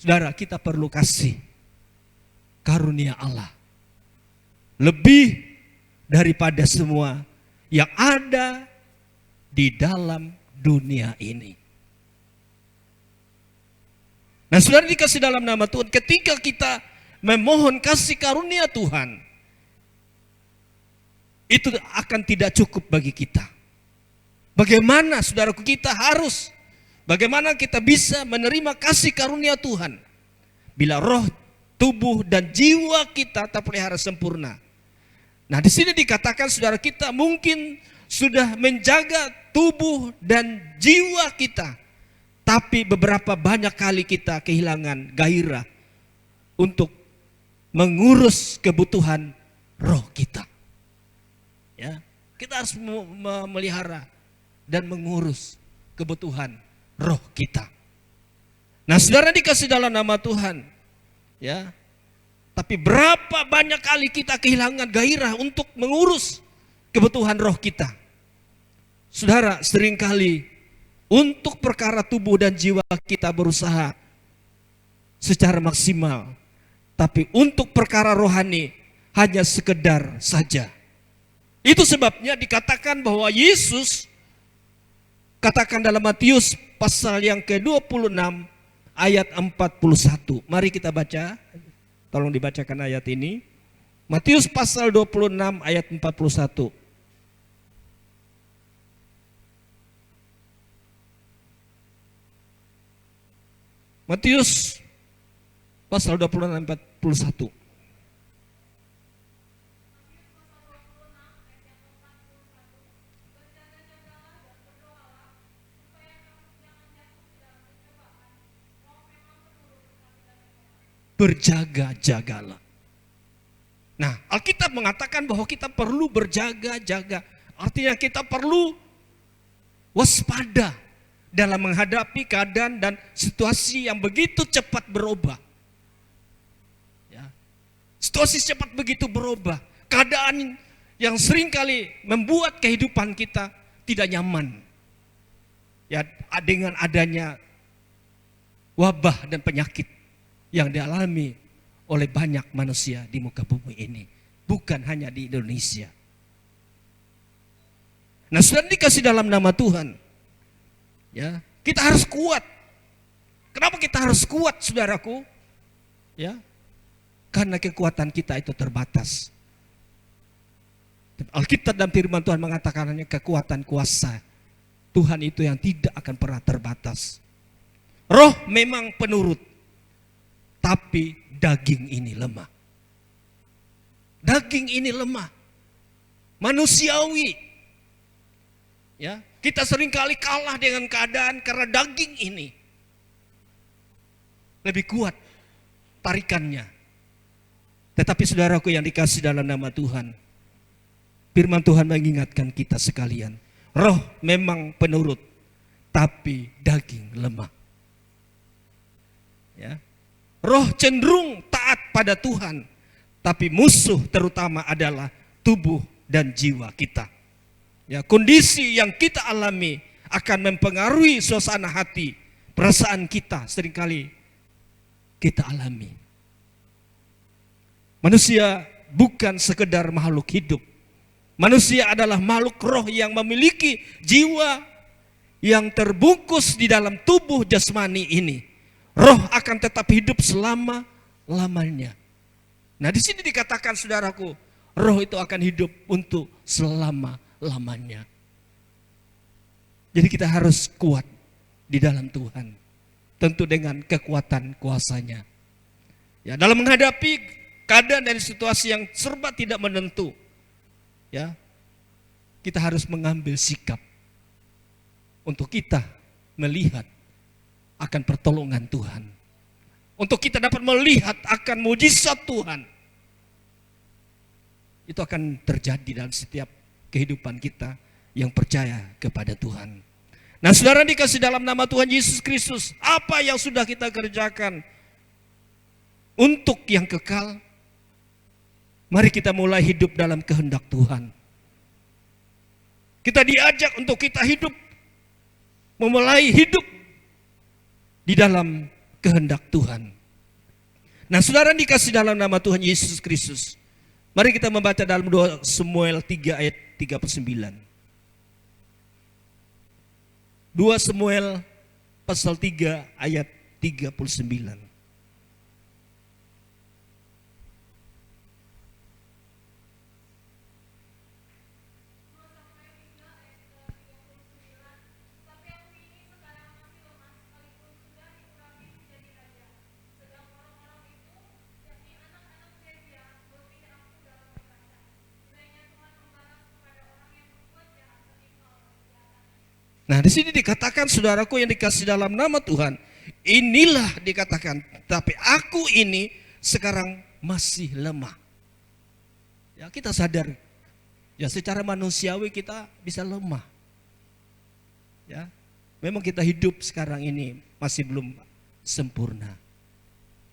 Saudara, kita perlu kasih karunia Allah lebih daripada semua yang ada di dalam dunia ini. Nah, saudara dikasih dalam nama Tuhan, ketika kita memohon kasih karunia Tuhan, itu akan tidak cukup bagi kita. Bagaimana saudaraku bagaimana kita bisa menerima kasih karunia Tuhan bila roh, tubuh, dan jiwa kita terpelihara sempurna. Nah, di sini dikatakan saudara kita mungkin sudah menjaga tubuh dan jiwa kita, tapi beberapa banyak kali kita kehilangan gairah untuk mengurus kebutuhan roh kita. Ya, kita harus memelihara dan mengurus kebutuhan roh kita. Nah, saudara dikasih dalam nama Tuhan, ya. Tapi berapa banyak kali kita kehilangan gairah untuk mengurus kebutuhan roh kita. Saudara, seringkali untuk perkara tubuh dan jiwa kita berusaha secara maksimal, tapi untuk perkara rohani hanya sekedar saja. Itu sebabnya dikatakan bahwa Yesus katakan dalam Matius pasal yang ke-26 ayat 41. Mari kita baca. Tolong dibacakan ayat ini. Matius pasal 26 ayat 41. Matius pasal 26 ayat 41. Berjaga-jagalah. Nah, Alkitab mengatakan bahwa kita perlu berjaga-jaga. Artinya kita perlu waspada dalam menghadapi keadaan dan situasi yang begitu cepat berubah. Ya. Situasi cepat begitu berubah. Keadaan yang seringkali membuat kehidupan kita tidak nyaman. Ya, dengan adanya wabah dan penyakit yang dialami oleh banyak manusia di muka bumi ini, bukan hanya di Indonesia. Nah, sudah dikasih dalam nama Tuhan, ya, kita harus kuat. Kenapa kita harus kuat, saudaraku? Ya, karena kekuatan kita itu terbatas. Alkitab dan firman Tuhan mengatakan hanya kekuatan kuasa Tuhan itu yang tidak akan pernah terbatas. Roh memang penurut, tapi daging ini lemah. Daging ini lemah. Manusiawi. Ya, kita seringkali kalah dengan keadaan karena daging ini lebih kuat tarikannya. Tetapi saudaraku yang dikasih dalam nama Tuhan, firman Tuhan mengingatkan kita sekalian, roh memang penurut, tapi daging lemah. Ya. Roh cenderung taat pada Tuhan, tapi musuh terutama adalah tubuh dan jiwa kita. Ya, kondisi yang kita alami akan mempengaruhi suasana hati, perasaan kita seringkali kita alami. Manusia bukan sekedar makhluk hidup. Manusia adalah makhluk roh yang memiliki jiwa yang terbungkus di dalam tubuh jasmani ini. Roh akan tetap hidup selama-lamanya. Nah, di sini dikatakan, saudaraku, roh itu akan hidup untuk selama-lamanya. Jadi kita harus kuat di dalam Tuhan. Tentu dengan kekuatan kuasanya. Ya, dalam menghadapi keadaan dan situasi yang serba tidak menentu, ya, kita harus mengambil sikap untuk kita melihat akan pertolongan Tuhan. Untuk kita dapat melihat akan mujizat Tuhan. Itu akan terjadi dalam setiap kehidupan kita yang percaya kepada Tuhan. Nah, saudara dikasih dalam nama Tuhan Yesus Kristus, apa yang sudah kita kerjakan untuk yang kekal? Mari kita mulai hidup dalam kehendak Tuhan. Kita diajak untuk kita hidup, memulai hidup di dalam kehendak Tuhan. Nah, saudara dikasih dalam nama Tuhan Yesus Kristus, mari kita membaca dalam 2 Samuel 3 ayat 39. 2 Samuel pasal 3 ayat 39. Nah, di sini dikatakan, saudaraku yang dikasih dalam nama Tuhan, inilah dikatakan, tapi aku ini sekarang masih lemah. Ya, kita sadar, ya secara manusiawi kita bisa lemah. Ya, memang kita hidup sekarang ini masih belum sempurna.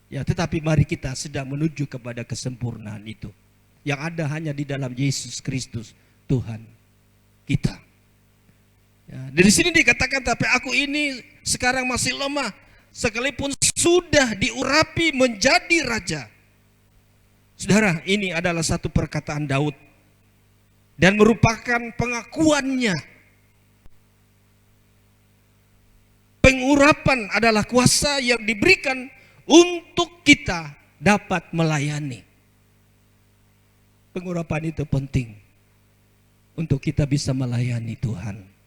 Ya, tetapi mari kita sedang menuju kepada kesempurnaan itu. Yang ada hanya di dalam Yesus Kristus, Tuhan kita. Ya, dari sini dikatakan, tapi aku ini sekarang masih lemah, sekalipun sudah diurapi menjadi raja. Saudara, ini adalah satu perkataan Daud dan merupakan pengakuannya. Pengurapan adalah kuasa yang diberikan untuk kita dapat melayani. Pengurapan itu penting untuk kita bisa melayani Tuhan.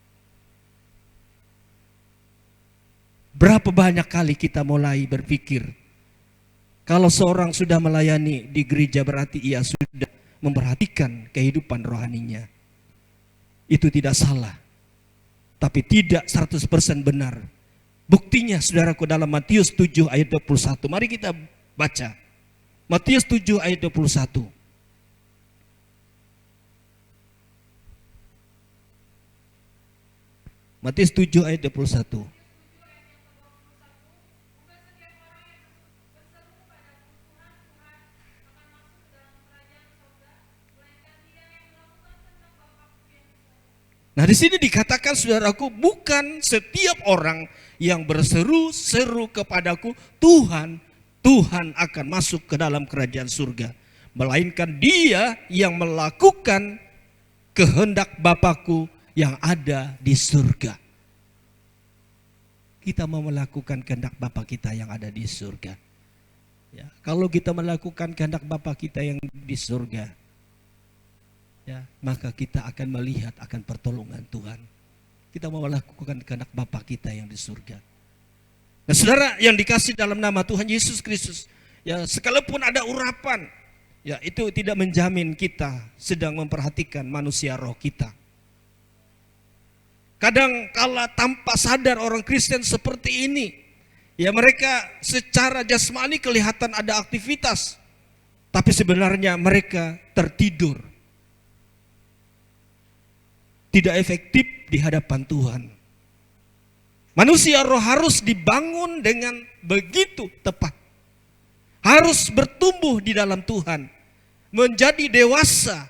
Berapa banyak kali kita mulai berpikir, kalau seorang sudah melayani di gereja berarti ia sudah memperhatikan kehidupan rohaninya. Itu tidak salah, tapi tidak 100% benar. Buktinya, saudaraku, dalam Matius 7 ayat 21. Mari kita baca. Matius 7 ayat 21. Matius 7 ayat 21. Nah, di sini dikatakan, saudaraku, bukan setiap orang yang berseru-seru kepadaku, Tuhan, Tuhan akan masuk ke dalam kerajaan surga, melainkan dia yang melakukan kehendak Bapakku yang ada di surga. Kita mau melakukan kehendak Bapa kita yang ada di surga. Ya, kalau kita melakukan kehendak Bapa kita yang di surga, ya, maka kita akan melihat akan pertolongan Tuhan. Kita mau melakukan kehendak Bapa kita yang di surga. Nah, saudara yang dikasih dalam nama Tuhan Yesus Kristus, ya, sekalipun ada urapan, ya, itu tidak menjamin kita sedang memperhatikan manusia roh kita. Kadang kala tanpa sadar orang Kristen seperti ini, ya, mereka secara jasmani kelihatan ada aktivitas, tapi sebenarnya mereka tertidur. Tidak efektif di hadapan Tuhan. Manusia roh harus dibangun dengan begitu tepat. Harus bertumbuh di dalam Tuhan. Menjadi dewasa.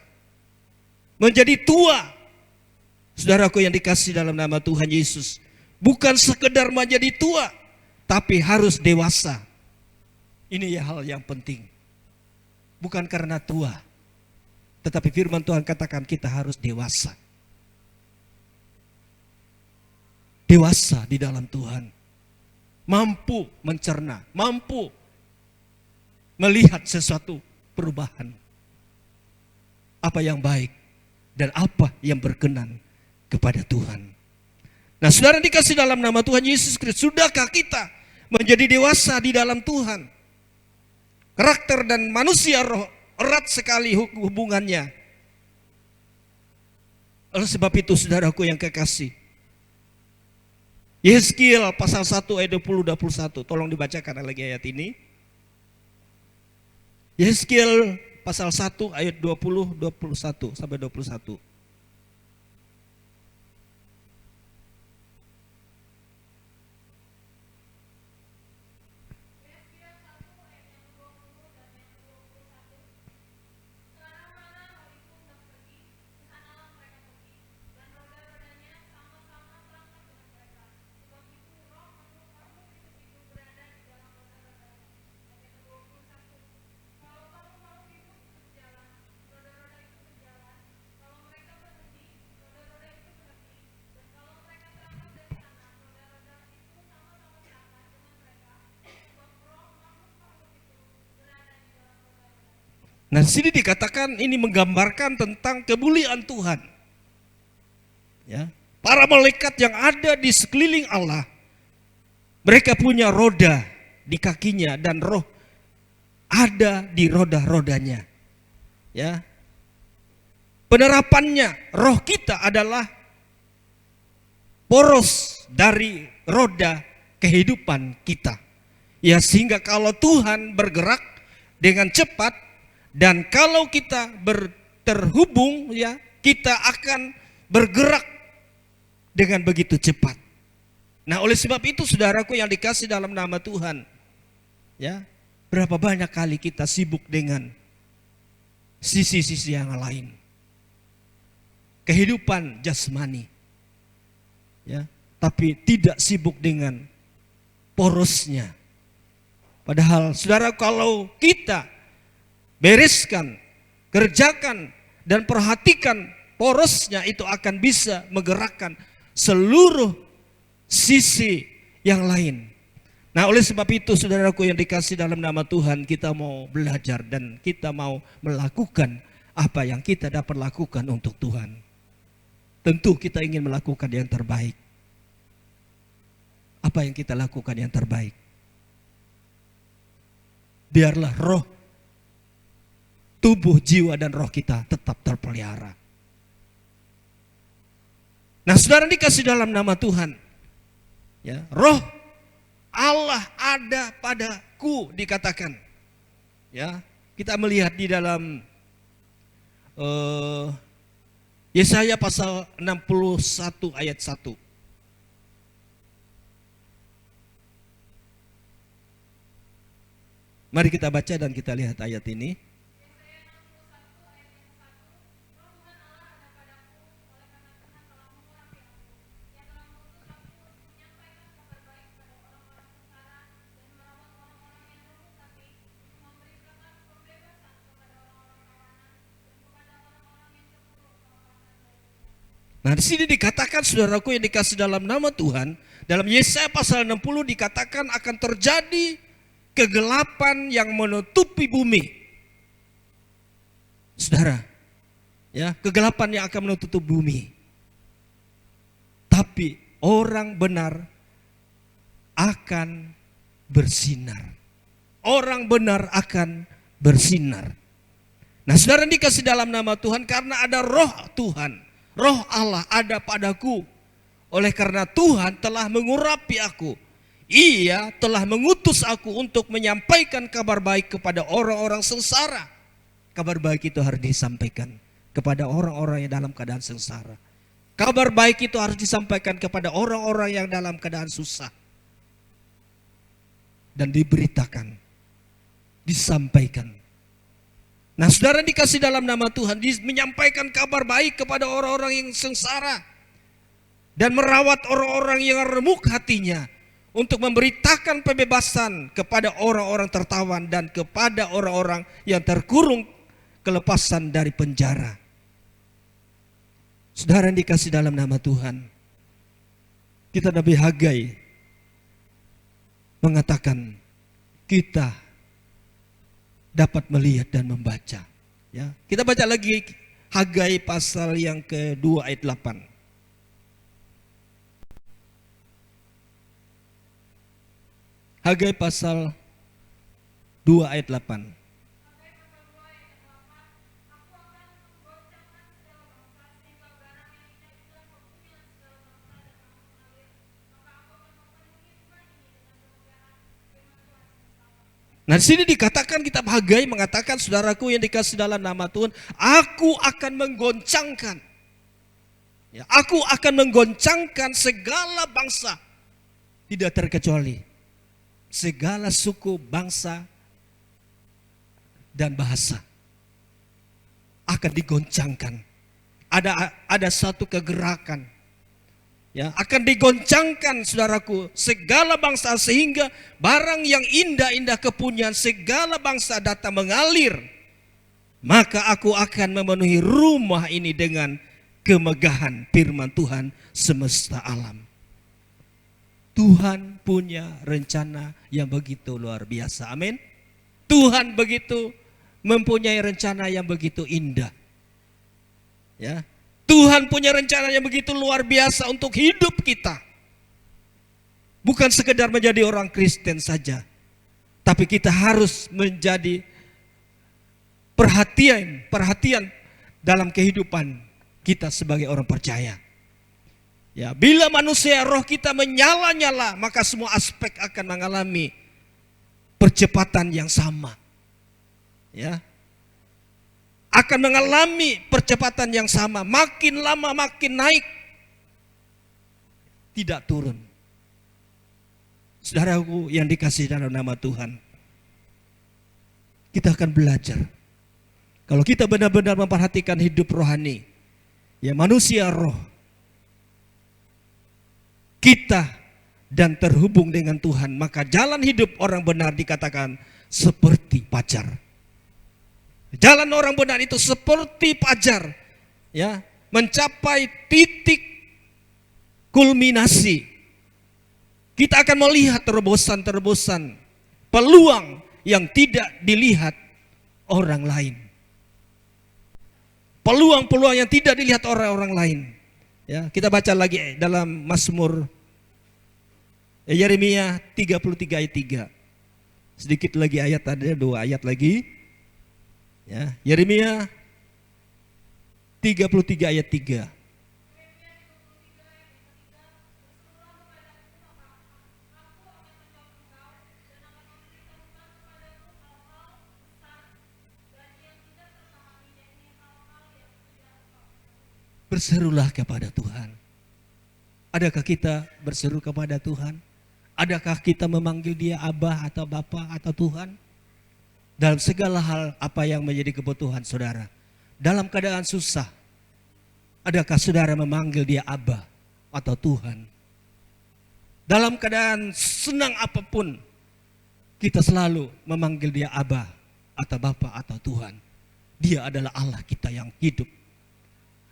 Menjadi tua. Saudaraku yang dikasih dalam nama Tuhan Yesus. Bukan sekedar menjadi tua. tapi harus dewasa. Ini hal yang penting. Bukan karena tua, tetapi firman Tuhan katakan kita harus dewasa. Dewasa di dalam Tuhan. Mampu mencerna, mampu melihat sesuatu perubahan. Apa yang baik dan apa yang berkenan kepada Tuhan. Nah, saudara dikasih dalam nama Tuhan Yesus Kristus, sudahkah kita menjadi dewasa di dalam Tuhan? Karakter dan manusia roh erat sekali hubungannya. Oleh sebab itu saudaraku yang kekasih, Yehezkiel pasal 1 ayat 20-21, tolong dibacakan lagi ayat ini. Yehezkiel pasal 1 ayat 20-21 sampai 21. Nah, sini dikatakan ini menggambarkan tentang kemuliaan Tuhan. Ya, para malaikat yang ada di sekeliling Allah, mereka punya roda di kakinya dan roh ada di roda-rodanya. Ya, penerapannya roh kita adalah poros dari roda kehidupan kita. Ya, sehingga kalau Tuhan bergerak dengan cepat, dan kalau kita terhubung, ya, kita akan bergerak dengan begitu cepat. Nah, oleh sebab itu saudaraku yang dikasih dalam nama Tuhan, ya, berapa banyak kali kita sibuk dengan sisi-sisi yang lain. Kehidupan jasmani, ya, tapi tidak sibuk dengan porosnya. Padahal saudara, kalau kita bereskan, kerjakan, dan perhatikan porosnya, itu akan bisa menggerakkan seluruh sisi yang lain. Nah, oleh sebab itu saudaraku yang dikasih dalam nama Tuhan, kita mau belajar dan kita mau melakukan apa yang kita dapat lakukan untuk Tuhan. Tentu kita ingin melakukan yang terbaik. Apa yang kita lakukan yang terbaik? Biarlah roh, tubuh, jiwa, dan roh kita tetap terpelihara. Nah, saudara dikasih dalam nama Tuhan, ya, roh Allah ada padaku dikatakan. Ya, kita melihat di dalam Yesaya pasal 61 ayat 1. Mari kita baca dan kita lihat ayat ini. Nah, di sini dikatakan saudaraku yang dikasih dalam nama Tuhan, dalam Yesaya pasal 60 dikatakan akan terjadi kegelapan yang menutupi bumi. Saudara, ya, kegelapan yang akan menutupi bumi. Tapi orang benar akan bersinar. Orang benar akan bersinar. Nah, saudara dikasih dalam nama Tuhan karena ada roh Tuhan. Roh Allah ada padaku. Oleh karena Tuhan telah mengurapi aku. Ia telah mengutus aku untuk menyampaikan kabar baik kepada orang-orang sengsara. Kabar baik itu harus disampaikan kepada orang-orang yang dalam keadaan sengsara. Kabar baik itu harus disampaikan kepada orang-orang yang dalam keadaan susah. Dan diberitakan, disampaikan. Nah, saudara dikasih dalam nama Tuhan, menyampaikan kabar baik kepada orang-orang yang sengsara. Dan merawat orang-orang yang remuk hatinya. untuk memberitakan pembebasan kepada orang-orang tertawan dan kepada orang-orang yang terkurung kelepasan dari penjara. Saudara yang dikasih dalam nama Tuhan, kita Nabi Hagai mengatakan kita dapat melihat dan membaca. Ya, kita baca lagi Hagai pasal yang kedua ayat 8. Hagai pasal 2 ayat 8. Nah, di sini dikatakan, kitab Hagai mengatakan, saudaraku yang dikasih dalam nama Tuhan, aku akan menggoncangkan. Ya, aku akan menggoncangkan segala bangsa, tidak terkecuali segala suku, bangsa, dan bahasa akan digoncangkan. Ada satu kegerakan, ya, akan digoncangkan saudaraku segala bangsa, sehingga barang yang indah-indah kepunyaan segala bangsa datang mengalir. Maka aku akan memenuhi rumah ini dengan kemegahan firman Tuhan semesta alam. Tuhan punya rencana yang begitu luar biasa. Amin. Tuhan begitu mempunyai rencana yang begitu indah. Ya. Tuhan punya rencana yang begitu luar biasa untuk hidup kita. Bukan sekedar menjadi orang Kristen saja, tapi kita harus menjadi perhatian dalam kehidupan kita sebagai orang percaya. Ya, bila manusia roh kita menyala-nyala, maka semua aspek akan mengalami percepatan yang sama. Ya. Akan mengalami percepatan yang sama, makin lama makin naik, tidak turun. Saudaraku yang dikasihi dalam nama Tuhan, kita akan belajar. Kalau kita benar-benar memperhatikan hidup rohani, ya, manusia roh kita dan terhubung dengan Tuhan, maka jalan hidup orang benar dikatakan seperti pajar. Jalan orang benar itu seperti pajar, ya, mencapai titik kulminasi. Kita akan melihat terobosan-terobosan, peluang yang tidak dilihat orang lain. Peluang-peluang yang tidak dilihat orang-orang lain. Ya, kita baca lagi dalam Mazmur Yeremia 33 ayat 3. Sedikit lagi ayat, ada 2 ayat lagi. Ya, Yeremia 33 ayat 3. Berserulah kepada Tuhan. Adakah kita berseru kepada Tuhan? Adakah kita memanggil Dia Abah atau Bapa atau Tuhan? Dalam segala hal apa yang menjadi kebutuhan saudara. Dalam keadaan susah, adakah saudara memanggil Dia Abah atau Tuhan? Dalam keadaan senang apapun, kita selalu memanggil Dia Abah atau Bapa atau Tuhan. Dia adalah Allah kita yang hidup.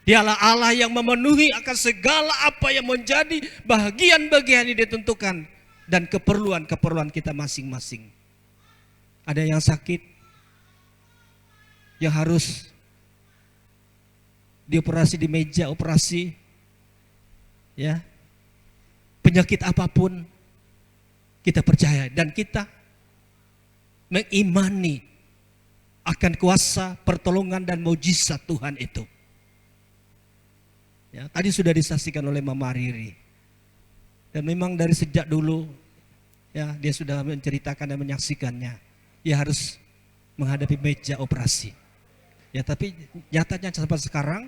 Dialah Allah yang memenuhi akan segala apa yang menjadi bagian-bagian yang ditentukan dan keperluan-keperluan kita masing-masing. Ada yang sakit, yang harus dioperasi di meja operasi, ya, penyakit apapun, kita percaya dan kita mengimani akan kuasa pertolongan dan mujizat Tuhan itu. Ya, tadi sudah disaksikan oleh Mama Riri. Dan memang dari sejak dulu, ya, dia sudah menceritakan dan menyaksikannya. Dia harus menghadapi meja operasi. Ya, tapi nyatanya sampai sekarang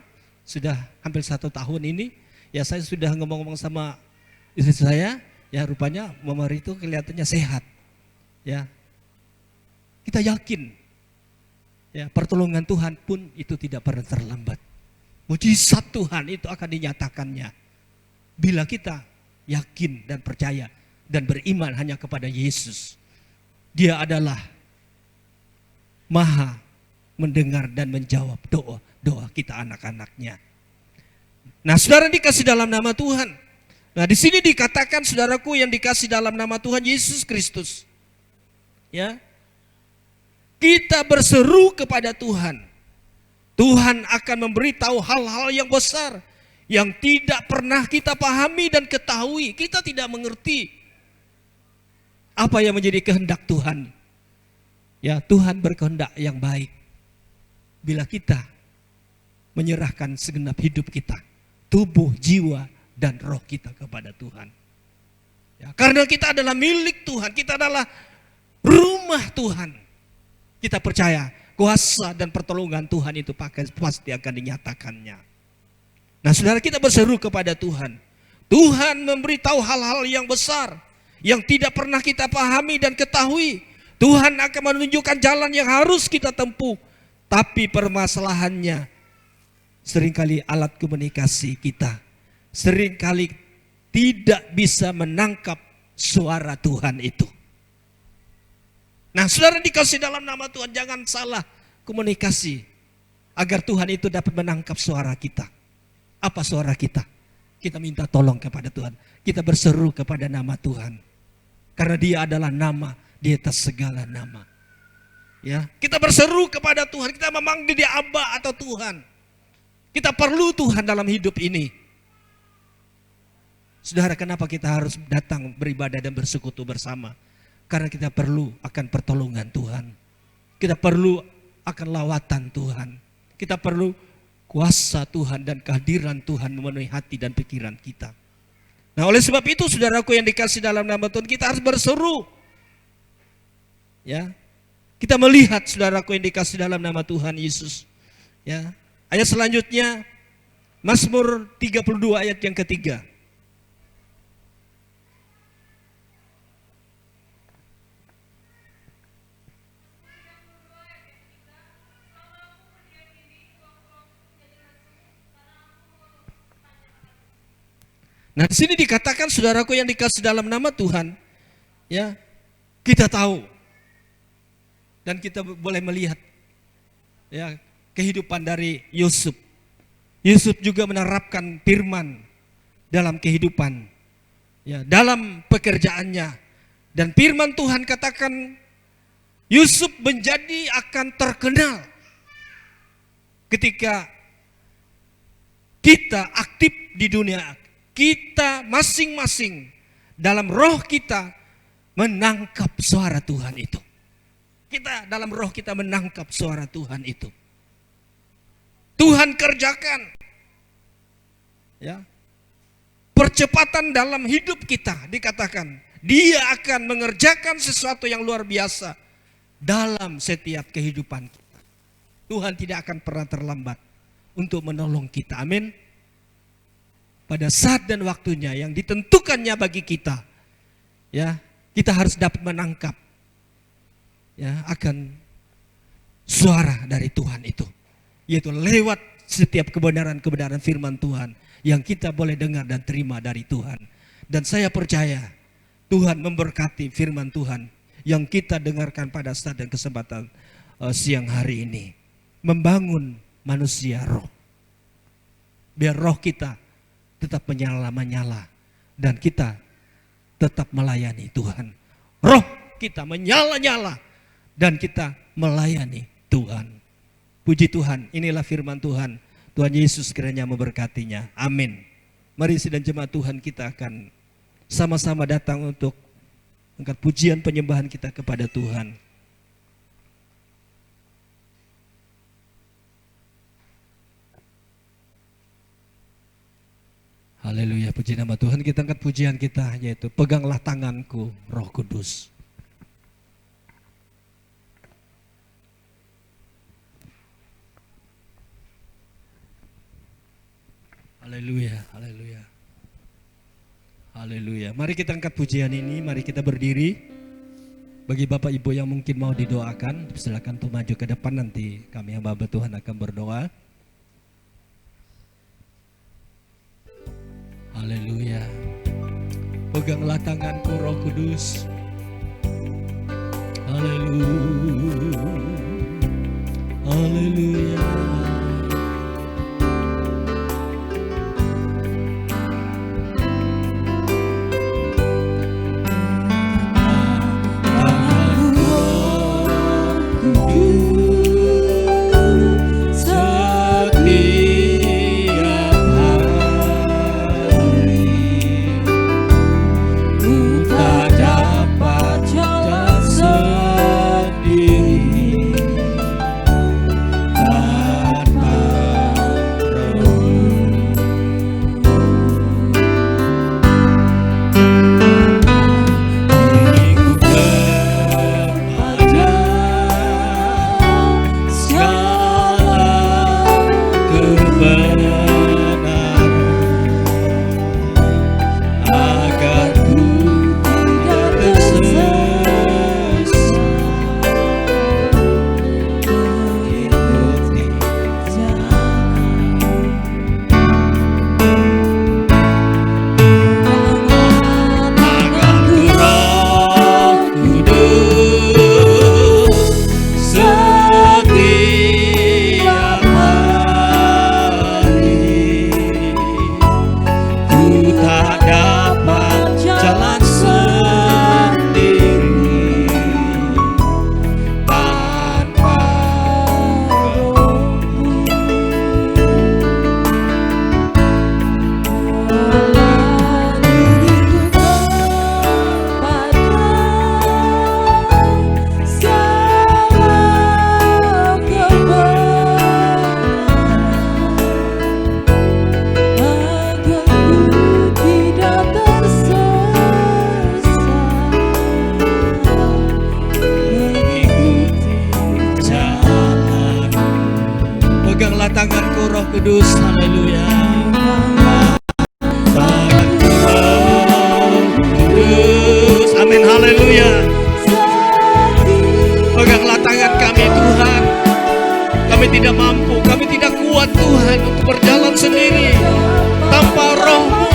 sudah hampir 1 tahun ini, ya, saya sudah ngomong-ngomong sama istri saya, ya, rupanya Mama Riri itu kelihatannya sehat. Ya, kita yakin, ya, pertolongan Tuhan pun itu tidak pernah terlambat. Mujizat Tuhan itu akan dinyatakannya bila kita yakin dan percaya dan beriman hanya kepada Yesus. Dia adalah Maha mendengar dan menjawab doa kita anak-anaknya. Nah, saudara dikasih dalam nama Tuhan. Nah, di sini dikatakan, saudaraku yang dikasih dalam nama Tuhan Yesus Kristus, ya, kita berseru kepada Tuhan. Tuhan akan memberitahu hal-hal yang besar yang tidak pernah kita pahami dan ketahui. Kita tidak mengerti apa yang menjadi kehendak Tuhan. Ya, Tuhan berkehendak yang baik bila kita menyerahkan segenap hidup kita, tubuh, jiwa, dan roh kita kepada Tuhan. Ya, karena kita adalah milik Tuhan, kita adalah rumah Tuhan. Kita percaya kuasa dan pertolongan Tuhan itu pasti akan dinyatakannya. Nah, saudara, kita berseru kepada Tuhan. Tuhan memberitahu hal-hal yang besar yang tidak pernah kita pahami dan ketahui. Tuhan akan menunjukkan jalan yang harus kita tempuh. Tapi permasalahannya, seringkali alat komunikasi kita seringkali tidak bisa menangkap suara Tuhan itu. Nah, saudara dikasih dalam nama Tuhan, jangan salah komunikasi agar Tuhan itu dapat menangkap suara kita. Apa suara kita? Kita minta tolong kepada Tuhan. Kita berseru kepada nama Tuhan. Karena Dia adalah nama di atas segala nama. Ya, kita berseru kepada Tuhan, kita memanggil Dia Aba atau Tuhan. Kita perlu Tuhan dalam hidup ini. Saudara, kenapa kita harus datang beribadah dan bersekutu bersama? Karena kita perlu akan pertolongan Tuhan. Kita perlu akan lawatan Tuhan. Kita perlu kuasa Tuhan dan kehadiran Tuhan memenuhi hati dan pikiran kita. Nah, oleh sebab itu, saudaraku yang dikasih dalam nama Tuhan, kita harus berseru. Ya, kita melihat, saudaraku yang dikasih dalam nama Tuhan Yesus. Ya, ayat selanjutnya Mazmur 32 ayat yang ketiga. Nah, di sini dikatakan, saudaraku yang dikasih dalam nama Tuhan, ya, kita tahu dan kita boleh melihat, ya, kehidupan dari Yusuf. Yusuf juga menerapkan firman dalam kehidupan, ya, dalam pekerjaannya. Dan firman Tuhan katakan Yusuf menjadi akan terkenal ketika kita aktif di dunia. Kita masing-masing dalam roh kita menangkap suara Tuhan itu. Kita dalam roh kita menangkap suara Tuhan itu. Tuhan kerjakan, ya, percepatan dalam hidup kita. Dikatakan Dia akan mengerjakan sesuatu yang luar biasa dalam setiap kehidupan kita. Tuhan tidak akan pernah terlambat untuk menolong kita. Amin. Pada saat dan waktunya yang ditentukannya bagi kita, ya, kita harus dapat menangkap, ya, akan suara dari Tuhan itu, yaitu lewat setiap kebenaran-kebenaran firman Tuhan yang kita boleh dengar dan terima dari Tuhan. Dan saya percaya Tuhan memberkati firman Tuhan yang kita dengarkan pada saat dan kesempatan siang hari ini, membangun manusia roh, biar roh kita tetap menyala dan kita tetap melayani Tuhan. Roh kita menyala-nyala dan kita melayani Tuhan. Puji Tuhan, inilah firman Tuhan. Tuhan Yesus kiranya memberkatinya. Amin. Mari sidang jemaat Tuhan, kita akan sama-sama datang untuk angkat pujian penyembahan kita kepada Tuhan. Haleluya, puji nama Tuhan. Kita angkat pujian kita, yaitu peganglah tanganku Roh Kudus. Haleluya, haleluya. Haleluya. Mari kita angkat pujian ini, mari kita berdiri. Bagi Bapak Ibu yang mungkin mau didoakan, silakan tuh maju ke depan, nanti kami hamba Tuhan akan berdoa. Haleluya. Peganglah tanganku Roh Kudus. Haleluya. Haleluya. Tanganku Roh Kudus, haleluya. Tanganku Roh Kudus, amin, haleluya. Peganglah tangan kami Tuhan. Kami tidak mampu, kami tidak kuat Tuhan untuk berjalan sendiri tanpa Roh-Mu.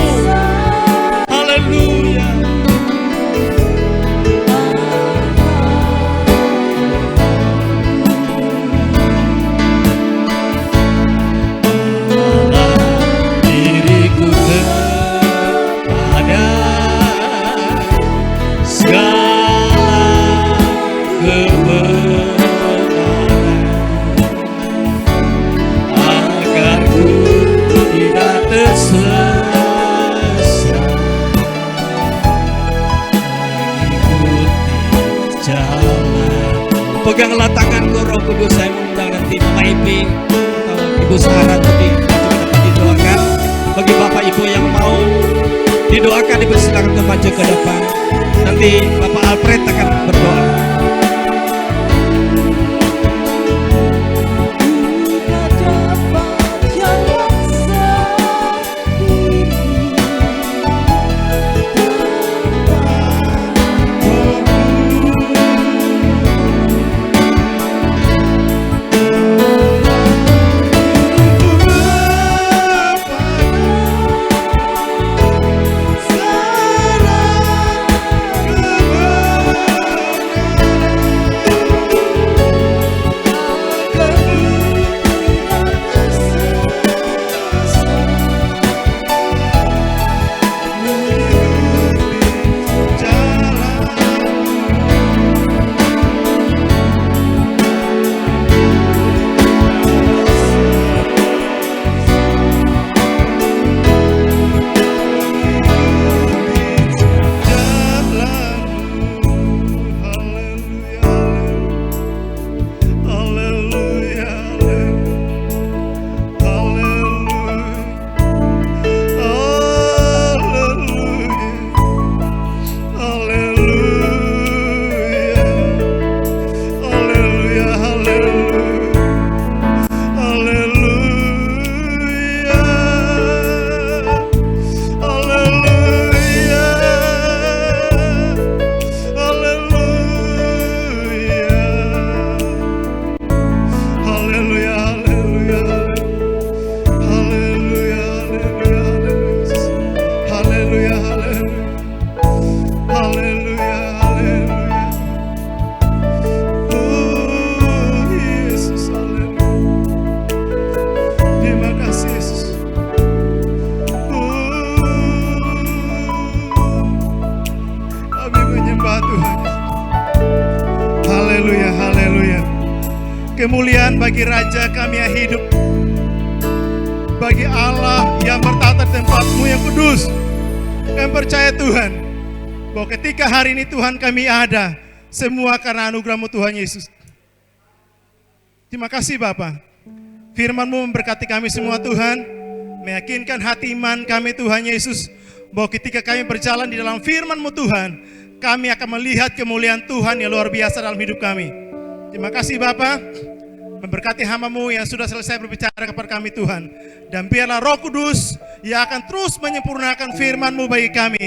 Haleluya. Peganglah tanganku Roh Kudus. Saya mengundang nanti Mama Ipi atau Ibu Sarah tadi dapat didoakan. Bagi Bapak Ibu yang mau didoakan, dipersilakan untuk maju ke depan. Nanti Bapak Alfred akan berdoa. bagi Raja kami yang hidup, bagi Allah yang bertata tempat-Mu yang kudus. Kami percaya Tuhan, bahwa ketika hari ini Tuhan kami ada, semua karena anugerah-Mu Tuhan Yesus. Terima kasih Bapa. Firman-Mu memberkati kami semua Tuhan, meyakinkan hati iman kami Tuhan Yesus, bahwa ketika kami berjalan di dalam firman-Mu Tuhan, kami akan melihat kemuliaan Tuhan yang luar biasa dalam hidup kami. Terima kasih Bapa. Memberkati hamba-Mu yang sudah selesai berbicara kepada kami Tuhan. Dan biarlah Roh Kudus yang akan terus menyempurnakan firman-Mu bagi kami,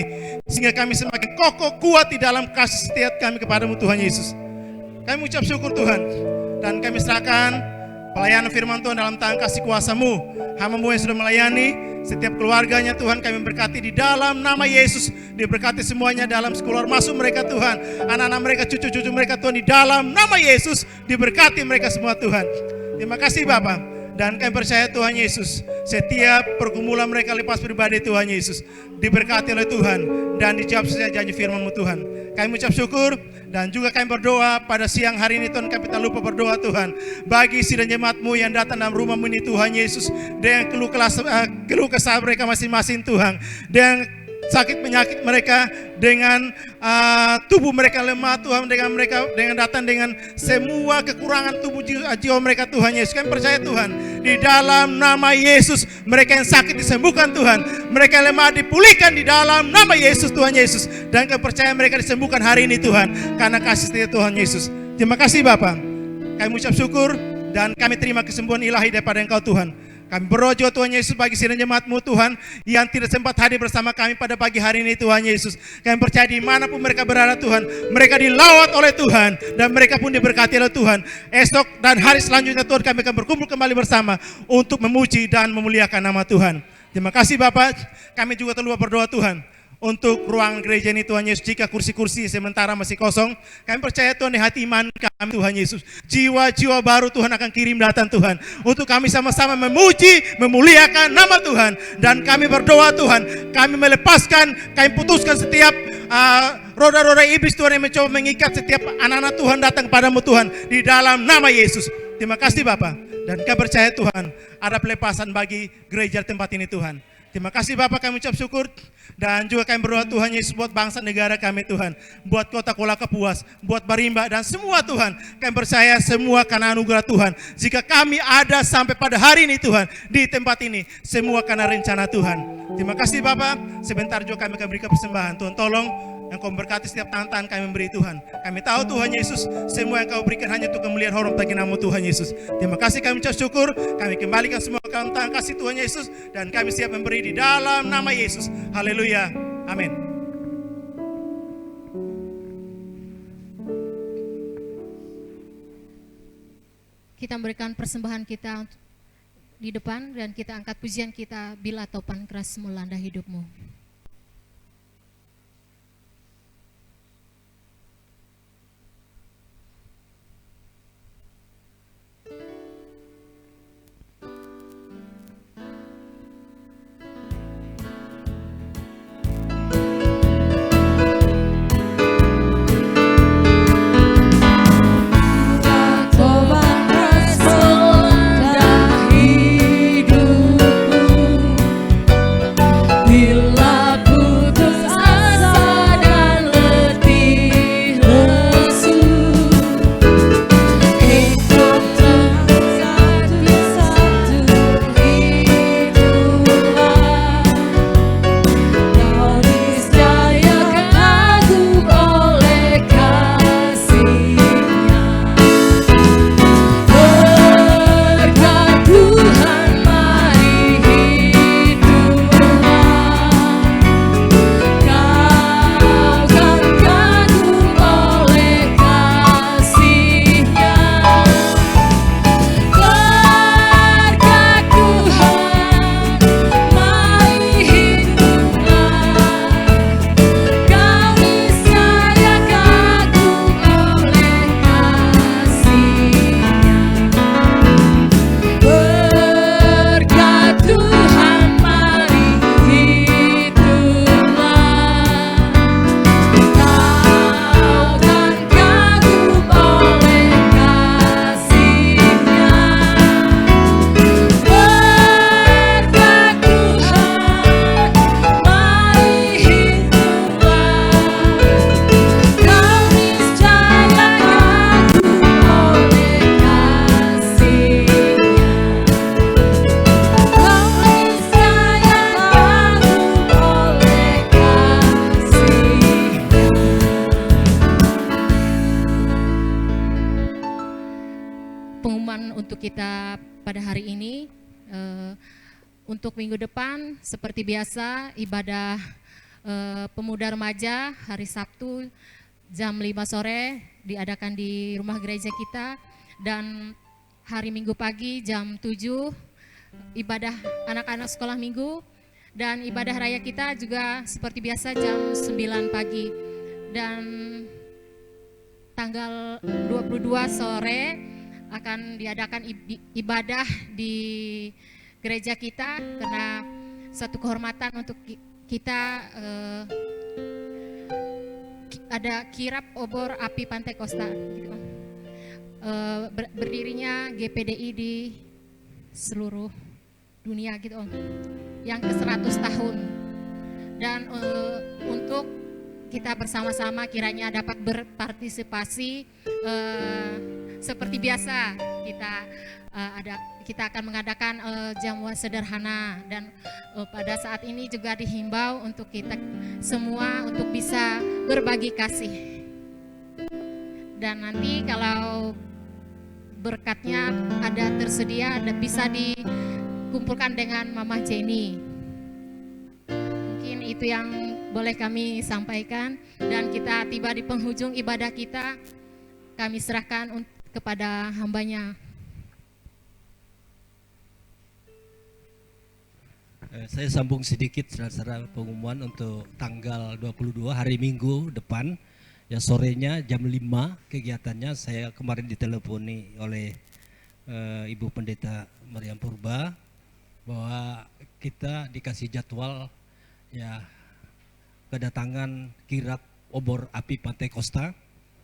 sehingga kami semakin kokoh kuat di dalam kasih setia kami kepada-Mu Tuhan Yesus. Kami ucap syukur Tuhan, dan kami serahkan pelayanan firman Tuhan dalam tangan kasih kuasa-Mu. Hamba-Mu yang sudah melayani, setiap keluarganya Tuhan kami berkati di dalam nama Yesus. Diberkati semuanya dalam sekolah masuk mereka Tuhan, anak-anak mereka, cucu-cucu mereka Tuhan, di dalam nama Yesus diberkati mereka semua Tuhan. Terima kasih Bapa. Dan kami percaya Tuhan Yesus, setiap pergumulan mereka lepas pribadi Tuhan Yesus diberkati oleh Tuhan dan dijawab sesuai janji firman-Mu Tuhan. Kami ucap syukur dan juga kami berdoa pada siang hari ini Tuhan. Kami tak lupa berdoa Tuhan bagi sidang jemaat-Mu yang datang dalam rumah-Mu ini Tuhan Yesus, dengan keluh kesah mereka masing-masing Tuhan, dengan sakit penyakit mereka, dengan tubuh mereka lemah Tuhan, dengan datang dengan semua kekurangan tubuh jiwa mereka Tuhan Yesus. Kami percaya Tuhan, di dalam nama Yesus mereka yang sakit disembuhkan Tuhan, mereka yang lemah dipulihkan di dalam nama Yesus Tuhan Yesus. Dan kami percaya mereka disembuhkan hari ini Tuhan, karena kasih setia Tuhan Yesus. Terima kasih Bapa. Kami ucap syukur dan kami terima kesembuhan ilahi daripada Engkau Tuhan. Kami berdoa juga Tuhan Yesus bagi sidang jemaat-Mu Tuhan yang tidak sempat hadir bersama kami pada pagi hari ini Tuhan Yesus. Kami percaya dimanapun mereka berada Tuhan, mereka dilawat oleh Tuhan dan mereka pun diberkati oleh Tuhan. Esok dan hari selanjutnya Tuhan kami akan berkumpul kembali bersama untuk memuji dan memuliakan nama Tuhan. Terima kasih Bapak. Kami juga terlupa berdoa Tuhan untuk ruangan gereja ini Tuhan Yesus. Jika kursi-kursi sementara masih kosong, kami percaya Tuhan di hati iman kami Tuhan Yesus, jiwa-jiwa baru Tuhan akan kirim datang Tuhan, untuk kami sama-sama memuji, memuliakan nama Tuhan. Dan kami berdoa Tuhan, kami melepaskan, kami putuskan setiap roda-roda iblis Tuhan yang mencoba mengikat setiap anak-anak Tuhan datang kepadamu Tuhan, di dalam nama Yesus. Terima kasih Bapak. Dan kami percaya Tuhan, ada pelepasan bagi gereja tempat ini Tuhan. Terima kasih Bapak, kami ucap syukur. Dan juga kami berdoa Tuhan Yesus buat bangsa negara kami Tuhan, buat kota Kuala Kapuas, buat Barimba dan semua Tuhan. Kami percaya semua karena anugerah Tuhan. Jika kami ada sampai pada hari ini Tuhan, di tempat ini, semua karena rencana Tuhan. Terima kasih Bapak. Sebentar juga kami akan berikan persembahan. Tuhan tolong yang Kau berkati setiap tangan kami memberi Tuhan. Kami tahu Tuhan Yesus, semua yang Kau berikan hanya untuk kemuliaan hormat bagi nama Tuhan Yesus. Terima kasih, kami ucap syukur. Kami kembalikan semua tangan kasih Tuhan Yesus, dan kami siap memberi di dalam nama Yesus. Haleluya. Amin. Kita memberikan persembahan kita di depan, dan kita angkat pujian kita, Bila Topan Keras Melanda Hidupmu. Bila kita pada hari ini. Untuk minggu depan seperti biasa ibadah pemuda remaja hari Sabtu jam 5 sore diadakan di rumah gereja kita, dan hari Minggu pagi jam 7 ibadah anak-anak sekolah minggu, dan ibadah raya kita juga seperti biasa jam 9 pagi. Dan tanggal 22 sore akan diadakan ibadah di gereja kita, karena satu kehormatan untuk kita ada kirap obor api Pantai Kosta gitu. Berdirinya GPDI di seluruh dunia gitu Om, yang ke-100 tahun. Dan untuk kita bersama-sama kiranya dapat berpartisipasi seperti biasa kita akan mengadakan jamuan sederhana, dan pada saat ini juga dihimbau untuk kita semua untuk bisa berbagi kasih. Dan nanti kalau berkatnya ada tersedia, bisa dikumpulkan dengan Mama Jenny. Mungkin itu yang boleh kami sampaikan, dan kita tiba di penghujung ibadah kita. Kami serahkan kepada hambanya. Saya sambung sedikit saudara pengumuman untuk tanggal 22 hari Minggu depan. Ya, sorenya jam 5 kegiatannya. Saya kemarin diteleponi oleh Ibu Pendeta Mariam Purba bahwa kita dikasih jadwal ya kedatangan kirap obor api Pantai Kosta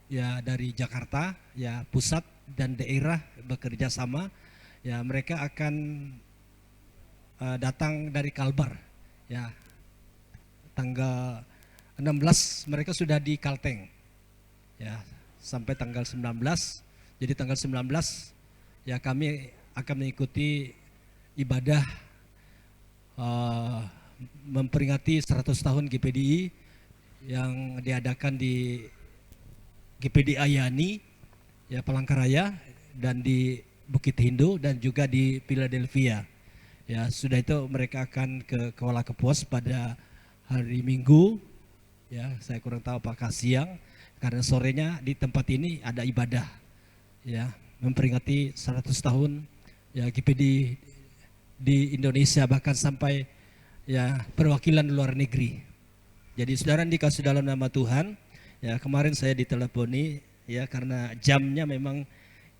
ya dari Jakarta, ya pusat dan daerah bekerja sama. Ya, mereka akan datang dari Kalbar. Ya, tanggal 16 mereka sudah di Kalteng. Ya, sampai tanggal 19. Jadi tanggal 19 ya kami akan mengikuti ibadah memperingati 100 tahun GPDI yang diadakan di GPDI Ayani ya Palangkaraya, dan di Bukit Hindu, dan juga di Philadelphia. Ya, sudah itu mereka akan ke Kuala Kapuas pada hari Minggu. Ya, saya kurang tahu apakah siang, karena sorenya di tempat ini ada ibadah. Ya, memperingati 100 tahun ya GPD di Indonesia, bahkan sampai ya perwakilan luar negeri. Jadi saudara dikasih dalam nama Tuhan. Ya, kemarin saya diteleponi ya karena jamnya memang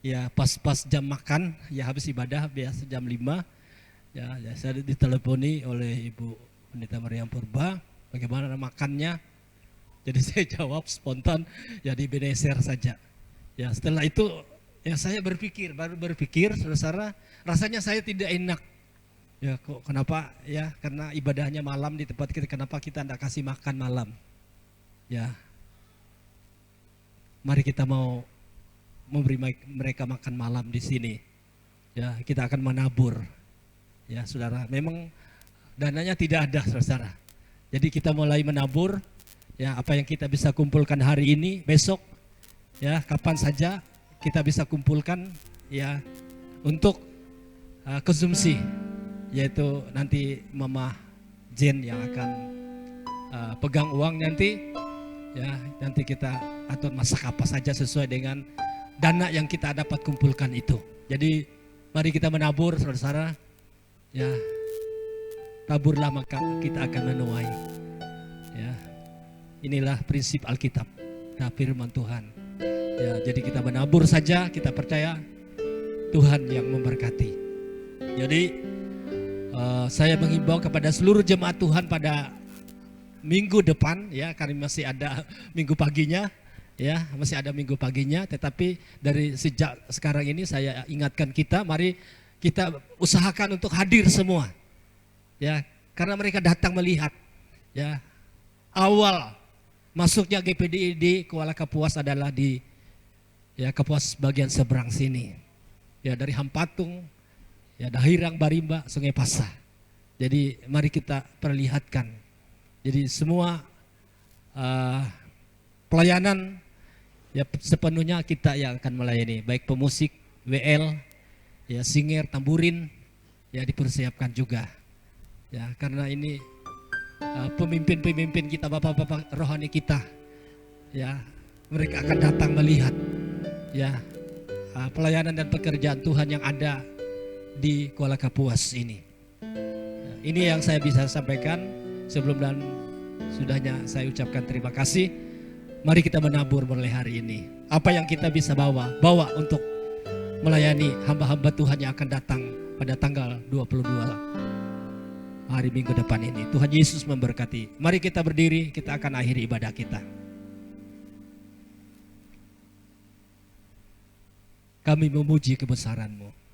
ya pas-pas jam makan, ya habis ibadah biasa jam 5. Ya, saya diteleponi oleh Ibu Pendeta Mariam Purba, bagaimana makannya. Jadi saya jawab spontan, ya di Ebenezer saja. Ya, setelah itu ya saya baru berpikir, saudara, rasanya saya tidak enak. Ya, kok kenapa ya, karena ibadahnya malam di tempat kita, kenapa kita tidak kasih makan malam. Ya, mari kita mau memberi mereka makan malam di sini. Ya, kita akan menabur. Ya, saudara, memang dananya tidak ada, saudara. Jadi kita mulai menabur. Ya, apa yang kita bisa kumpulkan hari ini, besok, ya kapan saja kita bisa kumpulkan, ya untuk konsumsi, yaitu nanti Mama Jen yang akan pegang uang nanti, ya nanti kita atur masak apa saja sesuai dengan dana yang kita dapat kumpulkan itu. Jadi mari kita menabur, saudara. Ya, taburlah maka kita akan menuai. Ya, inilah prinsip Alkitab, nah, firman Tuhan. Ya, jadi kita menabur saja, kita percaya Tuhan yang memberkati. Jadi saya mengimbau kepada seluruh jemaat Tuhan pada minggu depan, ya, karena masih ada minggu paginya, ya masih ada minggu paginya. Tetapi dari sejak sekarang ini saya ingatkan kita, mari kita usahakan untuk hadir semua, ya, karena mereka datang melihat, ya, awal masuknya GPDI di Kuala Kapuas adalah di, ya, Kapuas bagian seberang sini, ya, dari Hampatung, ya, Dahirang, Barimba, Sungai Pasah. Jadi mari kita perlihatkan. Jadi semua pelayanan ya sepenuhnya kita yang akan melayani, baik pemusik, WL, ya singer, tamburin, ya dipersiapkan juga. Ya, karena ini pemimpin-pemimpin kita, bapak-bapak rohani kita, ya mereka akan datang melihat, ya pelayanan dan pekerjaan Tuhan yang ada di Kuala Kapuas ini. Ini yang saya bisa sampaikan. Sebelum dan sudahnya saya ucapkan terima kasih. Mari kita menabur mulai hari ini. Apa yang kita bisa bawa untuk melayani hamba-hamba Tuhan yang akan datang pada tanggal 22 hari Minggu depan ini. Tuhan Yesus memberkati. Mari kita berdiri, kita akan akhiri ibadah kita. Kami memuji kebesaran-Mu.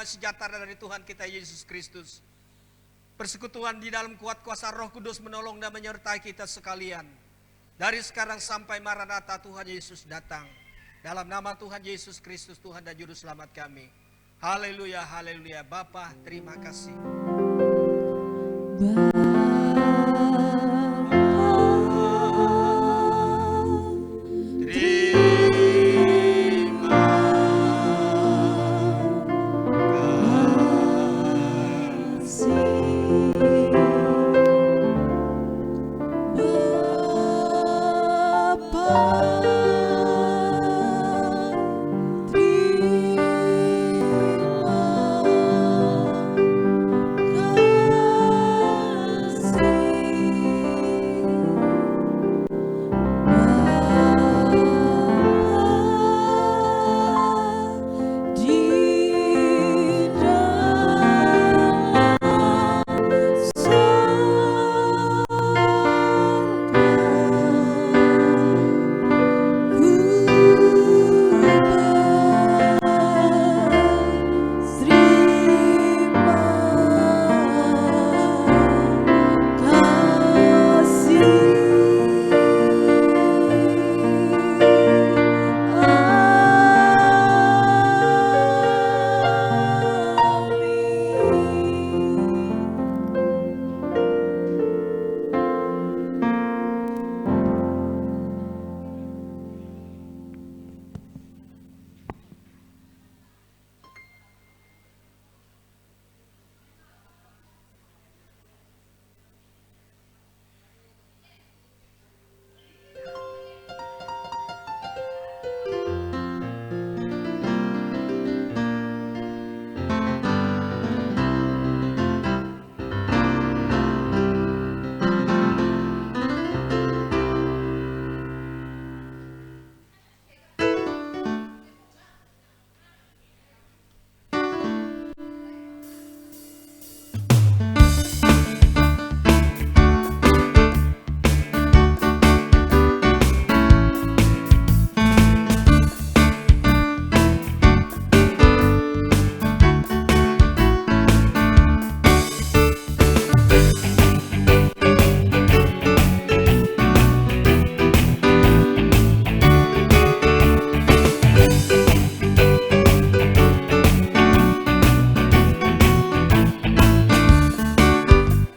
Sejahtera dari Tuhan kita Yesus Kristus, persekutuan di dalam kuat kuasa Roh Kudus menolong dan menyertai kita sekalian dari sekarang sampai Maranatha Tuhan Yesus datang. Dalam nama Tuhan Yesus Kristus, Tuhan dan Juru Selamat kami. Haleluya, haleluya. Bapa, terima kasih.